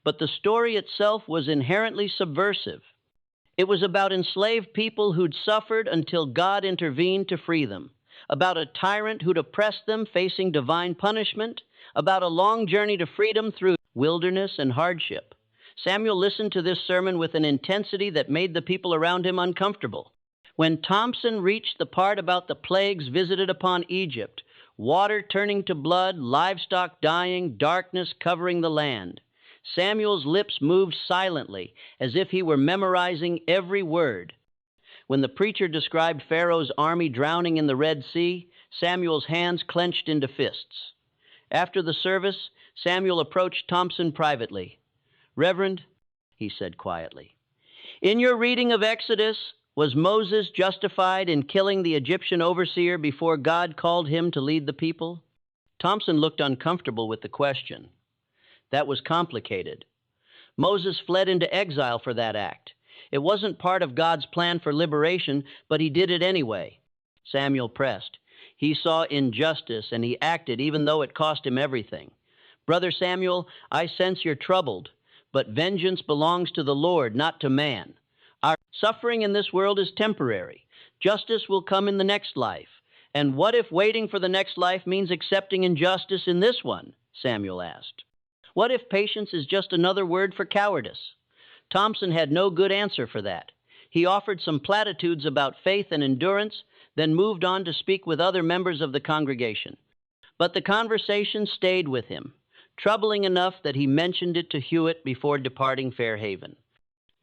But the story itself was inherently subversive. It was about enslaved people who'd suffered until God intervened to free them, about a tyrant who'd oppressed them facing divine punishment, about a long journey to freedom through wilderness and hardship. Samuel listened to this sermon with an intensity that made the people around him uncomfortable. When Thompson reached the part about the plagues visited upon Egypt, water turning to blood, livestock dying, darkness covering the land, Samuel's lips moved silently, as if he were memorizing every word. When the preacher described Pharaoh's army drowning in the Red Sea, Samuel's hands clenched into fists. After the service, Samuel approached Thompson privately. "Reverend," he said quietly, "in your reading of Exodus, was Moses justified in killing the Egyptian overseer before God called him to lead the people?" Thompson looked uncomfortable with the question. That was complicated. Moses fled into exile for that act. It wasn't part of God's plan for liberation, but he did it anyway. Samuel pressed. He saw injustice, and he acted even though it cost him everything. "Brother Samuel, I sense you're troubled, but vengeance belongs to the Lord, not to man. Our suffering in this world is temporary. Justice will come in the next life. And what if waiting for the next life means accepting injustice in this one?" Samuel asked. "What if patience is just another word for cowardice?" Thompson had no good answer for that. He offered some platitudes about faith and endurance, then moved on to speak with other members of the congregation. But the conversation stayed with him, troubling enough that he mentioned it to Huitt before departing Fairhaven.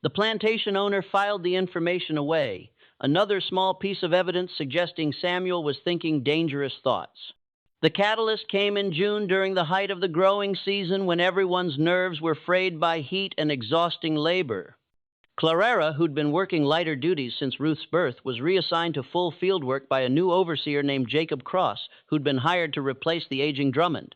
The plantation owner filed the information away, another small piece of evidence suggesting Samuel was thinking dangerous thoughts. The catalyst came in June during the height of the growing season when everyone's nerves were frayed by heat and exhausting labor. Clara, who'd been working lighter duties since Ruth's birth, was reassigned to full field work by a new overseer named Jacob Cross, who'd been hired to replace the aging Drummond.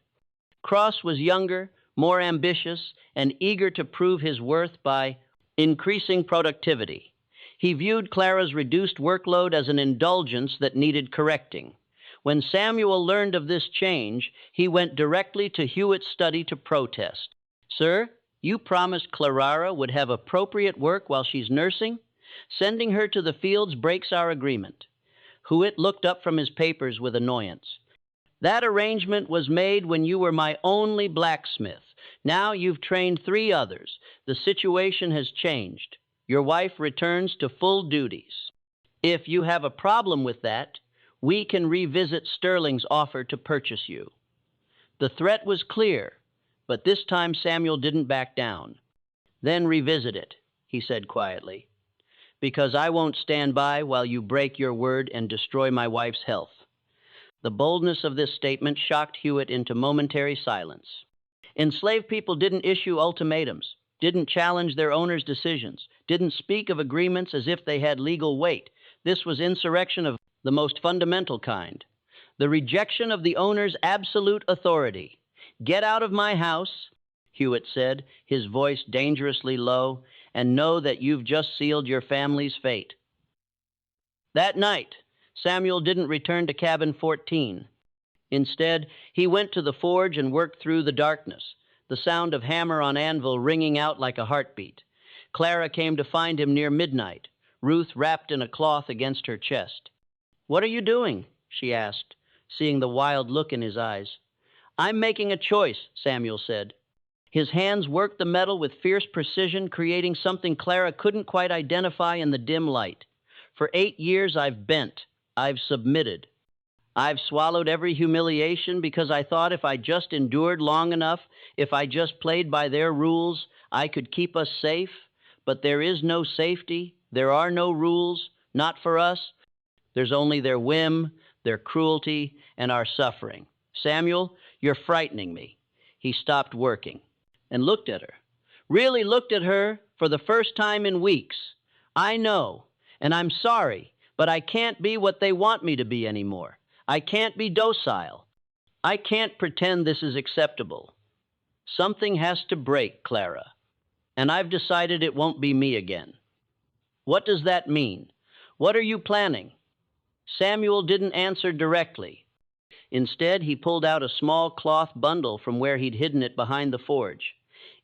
Cross was younger, more ambitious, and eager to prove his worth by increasing productivity. He viewed Clara's reduced workload as an indulgence that needed correcting. When Samuel learned of this change, he went directly to Huitt's study to protest. "Sir, you promised Clara would have appropriate work while she's nursing. Sending her to the fields breaks our agreement." Huitt looked up from his papers with annoyance. "That arrangement was made when you were my only blacksmith. Now you've trained 3 others. The situation has changed. Your wife returns to full duties. If you have a problem with that, we can revisit Sterling's offer to purchase you." The threat was clear, but this time Samuel didn't back down. "Then revisit it," he said quietly, "because I won't stand by while you break your word and destroy my wife's health." The boldness of this statement shocked Huitt into momentary silence. Enslaved people didn't issue ultimatums, didn't challenge their owners' decisions, didn't speak of agreements as if they had legal weight. This was insurrection of the most fundamental kind. The rejection of the owner's absolute authority. "Get out of my house," Huitt said, his voice dangerously low, "and know that you've just sealed your family's fate." That night, Samuel didn't return to cabin 14. Instead, he went to the forge and worked through the darkness, the sound of hammer on anvil ringing out like a heartbeat. Clara came to find him near midnight, Ruth wrapped in a cloth against her chest. "What are you doing?" she asked, seeing the wild look in his eyes. "I'm making a choice," Samuel said. His hands worked the metal with fierce precision, creating something Clara couldn't quite identify in the dim light. "For 8 years I've bent. I've submitted. I've swallowed every humiliation because I thought if I just endured long enough, if I just played by their rules, I could keep us safe. But there is no safety. There are no rules, not for us. There's only their whim, their cruelty, and our suffering. Samuel, you're frightening me." He stopped working and looked at her. Really looked at her for the first time in weeks. "I know, and I'm sorry, but I can't be what they want me to be anymore. I can't be docile. I can't pretend this is acceptable. Something has to break, Clara, and I've decided it won't be me again." "What does that mean? What are you planning?" Samuel didn't answer directly. Instead, he pulled out a small cloth bundle from where he'd hidden it behind the forge.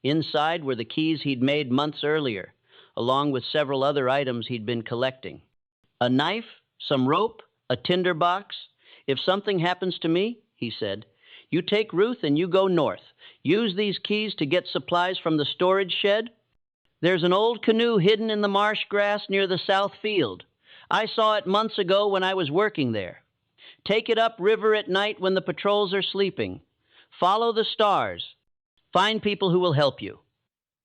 Inside were the keys he'd made months earlier, along with several other items he'd been collecting. "A knife, some rope, a tinder box. If something happens to me," he said, "you take Ruth and you go north. Use these keys to get supplies from the storage shed. There's an old canoe hidden in the marsh grass near the south field. I saw it months ago when I was working there. Take it up river at night when the patrols are sleeping. Follow the stars. Find people who will help you."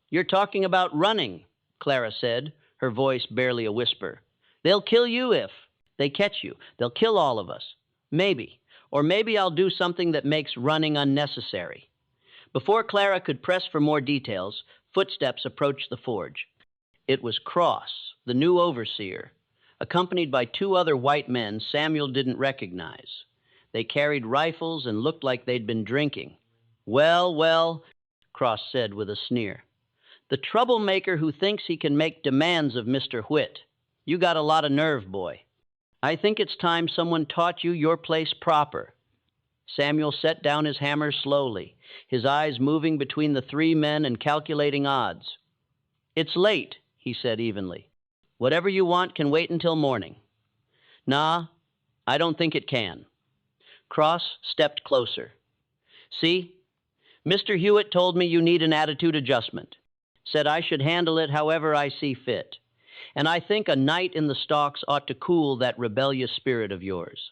"You're talking about running," Clara said, her voice barely a whisper. "They'll kill you if they catch you. They'll kill all of us. Maybe. Or maybe I'll do something that makes running unnecessary." Before Clara could press for more details, footsteps approached the forge. It was Cross, the new overseer, accompanied by 2 other white men Samuel didn't recognize. They carried rifles and looked like they'd been drinking. "Well, well," Cross said with a sneer. "The troublemaker who thinks he can make demands of Mr. Huitt. You got a lot of nerve, boy. I think it's time someone taught you your place proper." Samuel set down his hammer slowly, his eyes moving between the 3 men and calculating odds. "It's late," he said evenly. "Whatever you want can wait until morning." "Nah, I don't think it can." Cross stepped closer. "See, Mr. Huitt told me you need an attitude adjustment. Said I should handle it however I see fit. And I think a night in the stocks ought to cool that rebellious spirit of yours.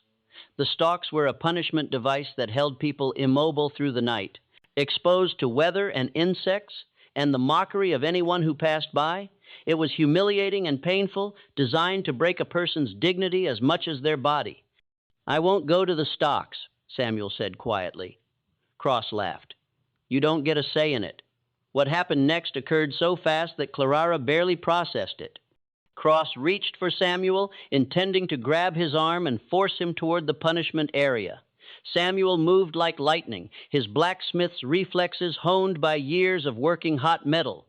The stocks were a punishment device that held people immobile through the night, exposed to weather and insects, and the mockery of anyone who passed by. It was humiliating and painful, designed to break a person's dignity as much as their body. I won't go to the stocks, Samuel said quietly. Cross laughed. You don't get a say in it. What happened next occurred so fast that Clara barely processed it. Cross reached for Samuel, intending to grab his arm and force him toward the punishment area. Samuel moved like lightning, his blacksmith's reflexes honed by years of working hot metal.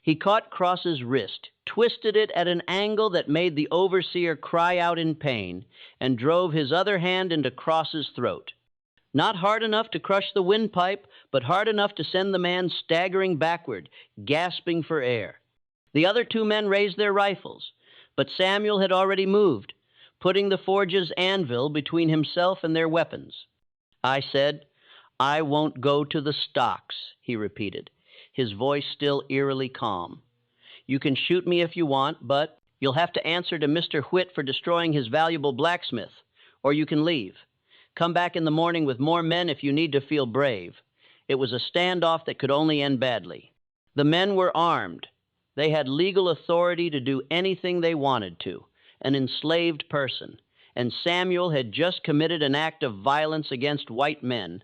He caught Cross's wrist, twisted it at an angle that made the overseer cry out in pain, and drove his other hand into Cross's throat. Not hard enough to crush the windpipe, but hard enough to send the man staggering backward, gasping for air. The other two men raised their rifles, but Samuel had already moved, putting the forge's anvil between himself and their weapons. I said, I won't go to the stocks, he repeated, his voice still eerily calm. You can shoot me if you want, but you'll have to answer to Mr. Huitt for destroying his valuable blacksmith, or you can leave. Come back in the morning with more men if you need to feel brave. It was a standoff that could only end badly. The men were armed. They had legal authority to do anything they wanted to, an enslaved person, and Samuel had just committed an act of violence against white men,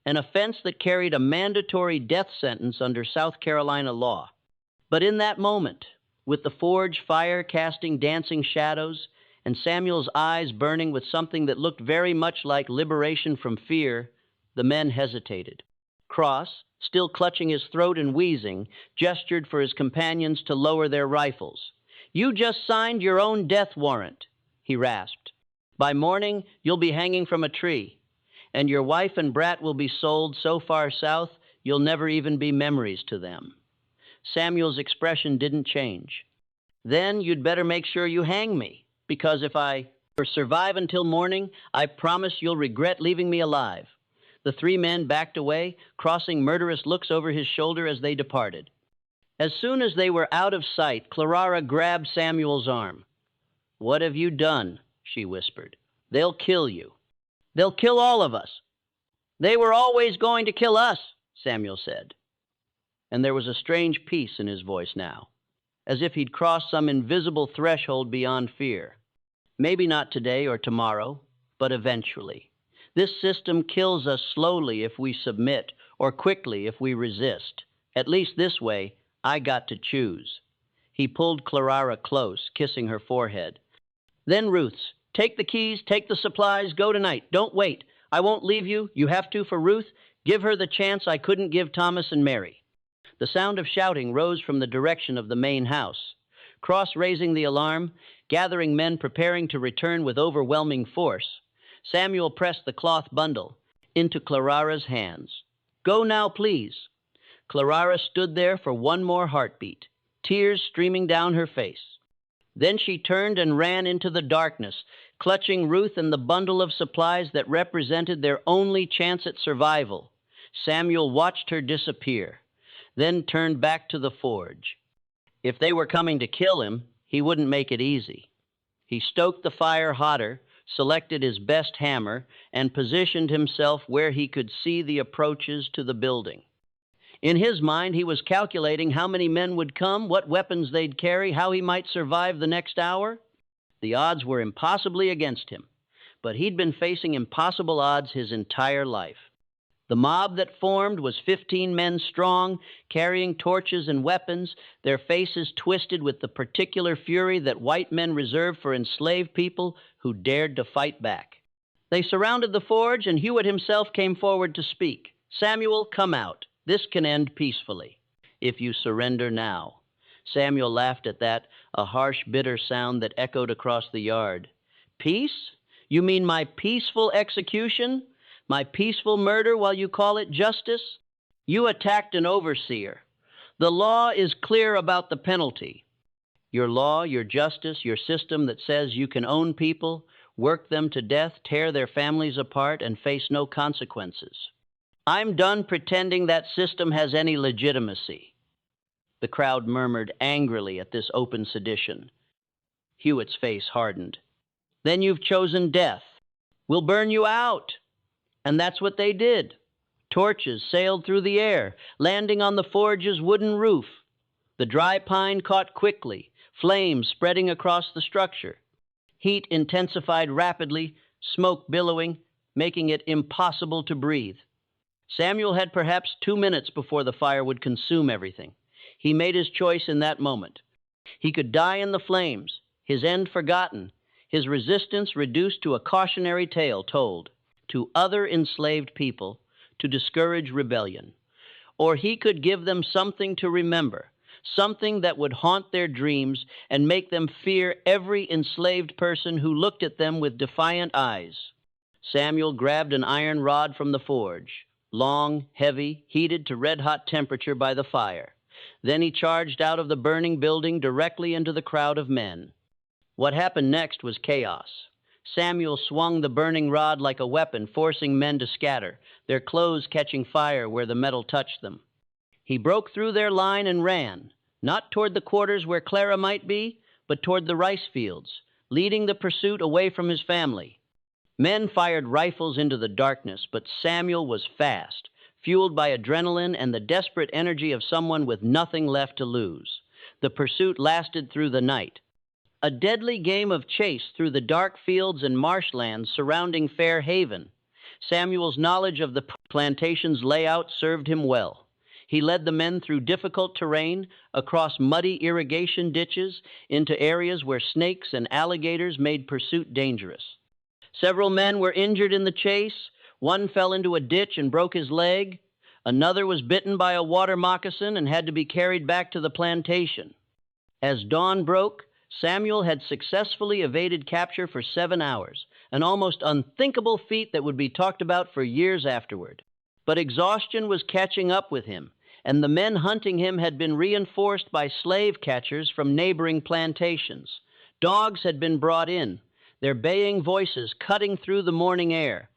an offense that carried a mandatory death sentence under South Carolina law. But in that moment, with the forge fire casting dancing shadows, and Samuel's eyes burning with something that looked very much like liberation from fear, the men hesitated. Cross, still clutching his throat and wheezing, gestured for his companions to lower their rifles. You just signed your own death warrant, he rasped. By morning, you'll be hanging from a tree, and your wife and brat will be sold so far south you'll never even be memories to them. Samuel's expression didn't change. Then you'd better make sure you hang me, because if I survive until morning, I promise you'll regret leaving me alive. The three men backed away, crossing murderous looks over his shoulder as they departed. As soon as they were out of sight, Clara grabbed Samuel's arm. What have you done? She whispered. They'll kill you. They'll kill all of us. They were always going to kill us, Samuel said. And there was a strange peace in his voice now, as if he'd crossed some invisible threshold beyond fear. Maybe not today or tomorrow, but eventually. This system kills us slowly if we submit, or quickly if we resist. At least this way, I got to choose. He pulled Clara close, kissing her forehead. Then Ruth's. Take the keys, take the supplies, go tonight. Don't wait. I won't leave you. You have to for Ruth. Give her the chance I couldn't give Thomas and Mary. The sound of shouting rose from the direction of the main house. Cross raising the alarm, gathering men preparing to return with overwhelming force, Samuel pressed the cloth bundle into Clara's hands. Go now, please. Clara stood there for one more heartbeat, tears streaming down her face. Then she turned and ran into the darkness, clutching Ruth and the bundle of supplies that represented their only chance at survival. Samuel watched her disappear, then turned back to the forge. If they were coming to kill him, he wouldn't make it easy. He stoked the fire hotter, selected his best hammer, and positioned himself where he could see the approaches to the building. In his mind, he was calculating how many men would come, what weapons they'd carry, how he might survive the next hour. The odds were impossibly against him, but he'd been facing impossible odds his entire life. The mob that formed was 15 men strong, carrying torches and weapons, their faces twisted with the particular fury that white men reserved for enslaved people who dared to fight back. They surrounded the forge, and Huitt himself came forward to speak. Samuel, come out. This can end peacefully, if you surrender now. Samuel laughed at that, a harsh, bitter sound that echoed across the yard. Peace? You mean my peaceful execution? My peaceful murder while you call it justice? You attacked an overseer. The law is clear about the penalty. Your law, your justice, your system that says you can own people, work them to death, tear their families apart, and face no consequences. I'm done pretending that system has any legitimacy. The crowd murmured angrily at this open sedition. Huitt's face hardened. "Then you've chosen death. We'll burn you out." And that's what they did. Torches sailed through the air, landing on the forge's wooden roof. The dry pine caught quickly, flames spreading across the structure. Heat intensified rapidly, smoke billowing, making it impossible to breathe. Samuel had perhaps 2 minutes before the fire would consume everything. He made his choice in that moment. He could die in the flames, his end forgotten, his resistance reduced to a cautionary tale told to other enslaved people to discourage rebellion. Or he could give them something to remember, something that would haunt their dreams and make them fear every enslaved person who looked at them with defiant eyes. Samuel grabbed an iron rod from the forge, long, heavy, heated to red-hot temperature by the fire. Then he charged out of the burning building directly into the crowd of men. What happened next was chaos. Samuel swung the burning rod like a weapon, forcing men to scatter, their clothes catching fire where the metal touched them. He broke through their line and ran, not toward the quarters where Clara might be, but toward the rice fields, leading the pursuit away from his family. Men fired rifles into the darkness, but Samuel was fast, fueled by adrenaline and the desperate energy of someone with nothing left to lose. The pursuit lasted through the night. A deadly game of chase through the dark fields and marshlands surrounding Fair Haven. Samuel's knowledge of the plantation's layout served him well. He led the men through difficult terrain, across muddy irrigation ditches, into areas where snakes and alligators made pursuit dangerous. Several men were injured in the chase. One fell into a ditch and broke his leg. Another was bitten by a water moccasin and had to be carried back to the plantation. As dawn broke, Samuel had successfully evaded capture for 7 hours, an almost unthinkable feat that would be talked about for years afterward. But exhaustion was catching up with him, and the men hunting him had been reinforced by slave catchers from neighboring plantations. Dogs had been brought in, their baying voices cutting through the morning air.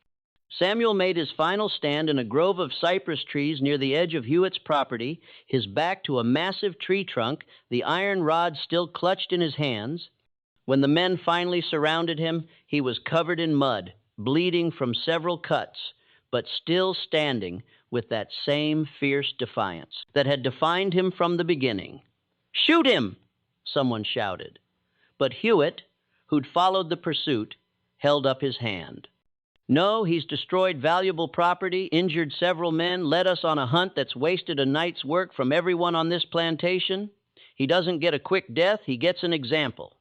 Samuel made his final stand in a grove of cypress trees near the edge of Huitt's property, his back to a massive tree trunk, the iron rod still clutched in his hands. When the men finally surrounded him, he was covered in mud, bleeding from several cuts, but still standing with that same fierce defiance that had defined him from the beginning. "Shoot him!" someone shouted. But Huitt, who'd followed the pursuit, held up his hand. "No, he's destroyed valuable property, injured several men, led us on a hunt that's wasted a night's work from everyone on this plantation. He doesn't get a quick death, he gets an example."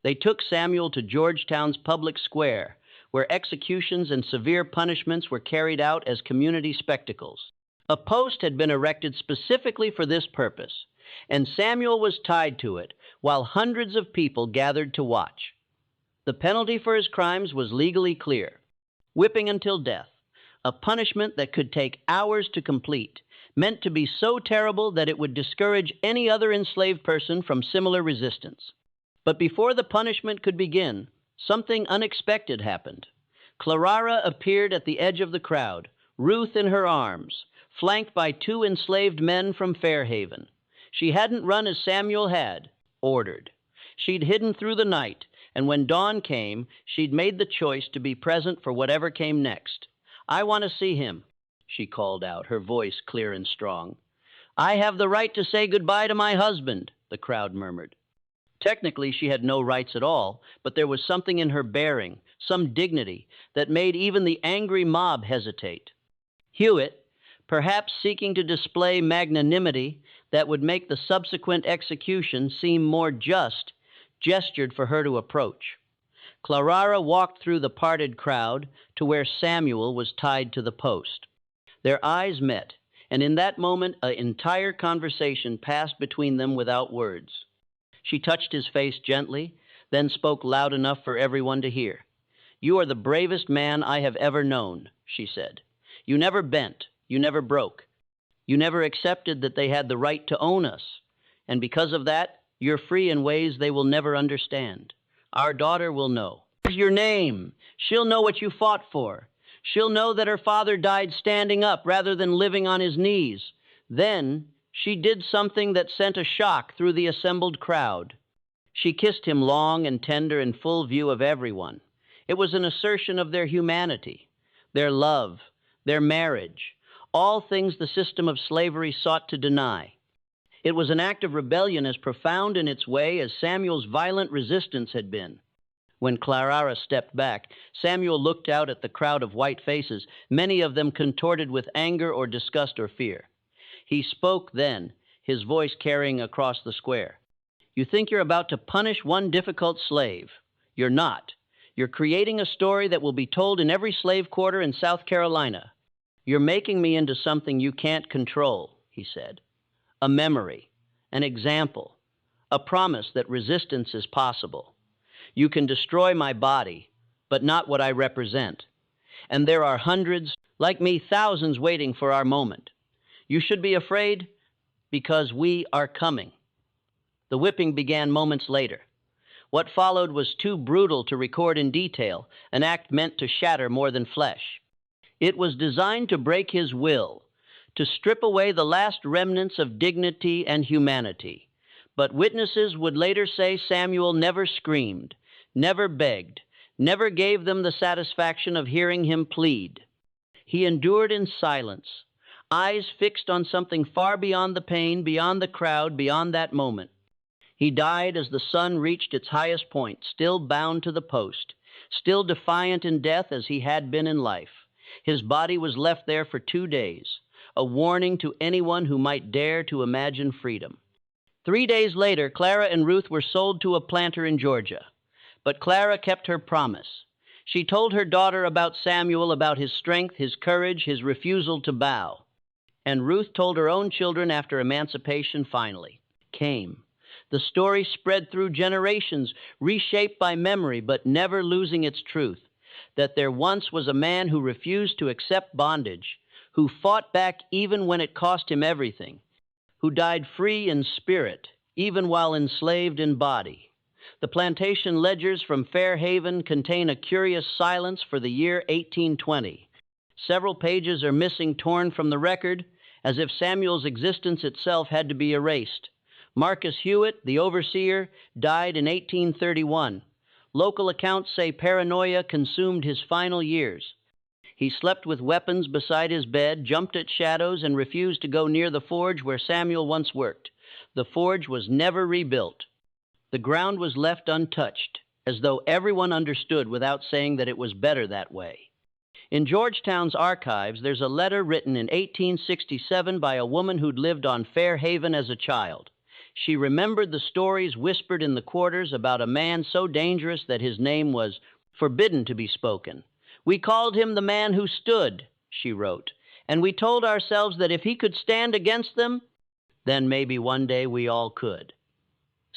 They took Samuel to Georgetown's public square, where executions and severe punishments were carried out as community spectacles. A post had been erected specifically for this purpose, and Samuel was tied to it, while hundreds of people gathered to watch. The penalty for his crimes was legally clear: whipping until death, a punishment that could take hours to complete, meant to be so terrible that it would discourage any other enslaved person from similar resistance. But before the punishment could begin, something unexpected happened. Clara appeared at the edge of the crowd, Ruth in her arms, flanked by 2 enslaved men from Fairhaven. She hadn't run as Samuel had ordered. She'd hidden through the night, and when dawn came, she'd made the choice to be present for whatever came next. "I want to see him," she called out, her voice clear and strong. "I have the right to say goodbye to my husband," the crowd murmured. Technically, she had no rights at all, but there was something in her bearing, some dignity, that made even the angry mob hesitate. Huitt, perhaps seeking to display magnanimity that would make the subsequent execution seem more just, gestured for her to approach. Clara walked through the parted crowd to where Samuel was tied to the post. Their eyes met, and in that moment an entire conversation passed between them without words. She touched his face gently, then spoke loud enough for everyone to hear. "You are the bravest man I have ever known," she said. "You never bent, you never broke. You never accepted that they had the right to own us, and because of that, you're free in ways they will never understand. Our daughter will know. Here's your name. She'll know what you fought for. She'll know that her father died standing up rather than living on his knees." Then she did something that sent a shock through the assembled crowd. She kissed him long and tender in full view of everyone. It was an assertion of their humanity, their love, their marriage, all things the system of slavery sought to deny. It was an act of rebellion as profound in its way as Samuel's violent resistance had been. When Clara stepped back, Samuel looked out at the crowd of white faces, many of them contorted with anger or disgust or fear. He spoke then, his voice carrying across the square. You think you're about to punish one difficult slave. You're not. You're creating a story that will be told in every slave quarter in South Carolina. You're making me into something you can't control, he said. A memory, an example, a promise that resistance is possible. You can destroy my body, but not what I represent. And there are hundreds, like me, thousands waiting for our moment. You should be afraid because we are coming. The whipping began moments later. What followed was too brutal to record in detail, an act meant to shatter more than flesh. It was designed to break his will, to strip away the last remnants of dignity and humanity. But witnesses would later say Samuel never screamed, never begged, never gave them the satisfaction of hearing him plead. He endured in silence, eyes fixed on something far beyond the pain, beyond the crowd, beyond that moment. He died as the sun reached its highest point, still bound to the post, still defiant in death as he had been in life. His body was left there for 2 days, a warning to anyone who might dare to imagine freedom. 3 days later, Clara and Ruth were sold to a planter in Georgia. But Clara kept her promise. She told her daughter about Samuel, about his strength, his courage, his refusal to bow. And Ruth told her own children after emancipation finally came. The story spread through generations, reshaped by memory, but never losing its truth, that there once was a man who refused to accept bondage, who fought back even when it cost him everything, who died free in spirit, even while enslaved in body. The plantation ledgers from Fair Haven contain a curious silence for the year 1820. Several pages are missing, torn from the record, as if Samuel's existence itself had to be erased. Marcus Huitt, the overseer, died in 1831. Local accounts say paranoia consumed his final years. He slept with weapons beside his bed, jumped at shadows, and refused to go near the forge where Samuel once worked. The forge was never rebuilt. The ground was left untouched, as though everyone understood without saying that it was better that way. In Georgetown's archives, there's a letter written in 1867 by a woman who'd lived on Fair Haven as a child. She remembered the stories whispered in the quarters about a man so dangerous that his name was forbidden to be spoken. We called him the man who stood, she wrote, and we told ourselves that if he could stand against them, then maybe one day we all could.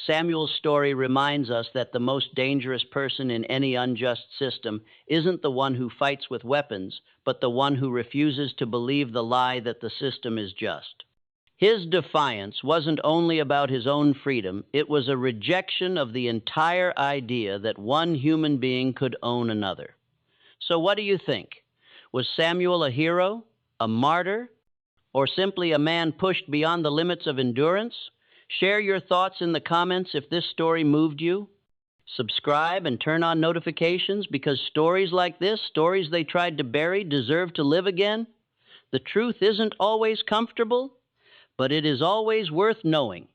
Samuel's story reminds us that the most dangerous person in any unjust system isn't the one who fights with weapons, but the one who refuses to believe the lie that the system is just. His defiance wasn't only about his own freedom, it was a rejection of the entire idea that one human being could own another. So what do you think? Was Samuel a hero, a martyr, or simply a man pushed beyond the limits of endurance? Share your thoughts in the comments if this story moved you. Subscribe and turn on notifications because stories like this, stories they tried to bury, deserve to live again. The truth isn't always comfortable, but it is always worth knowing.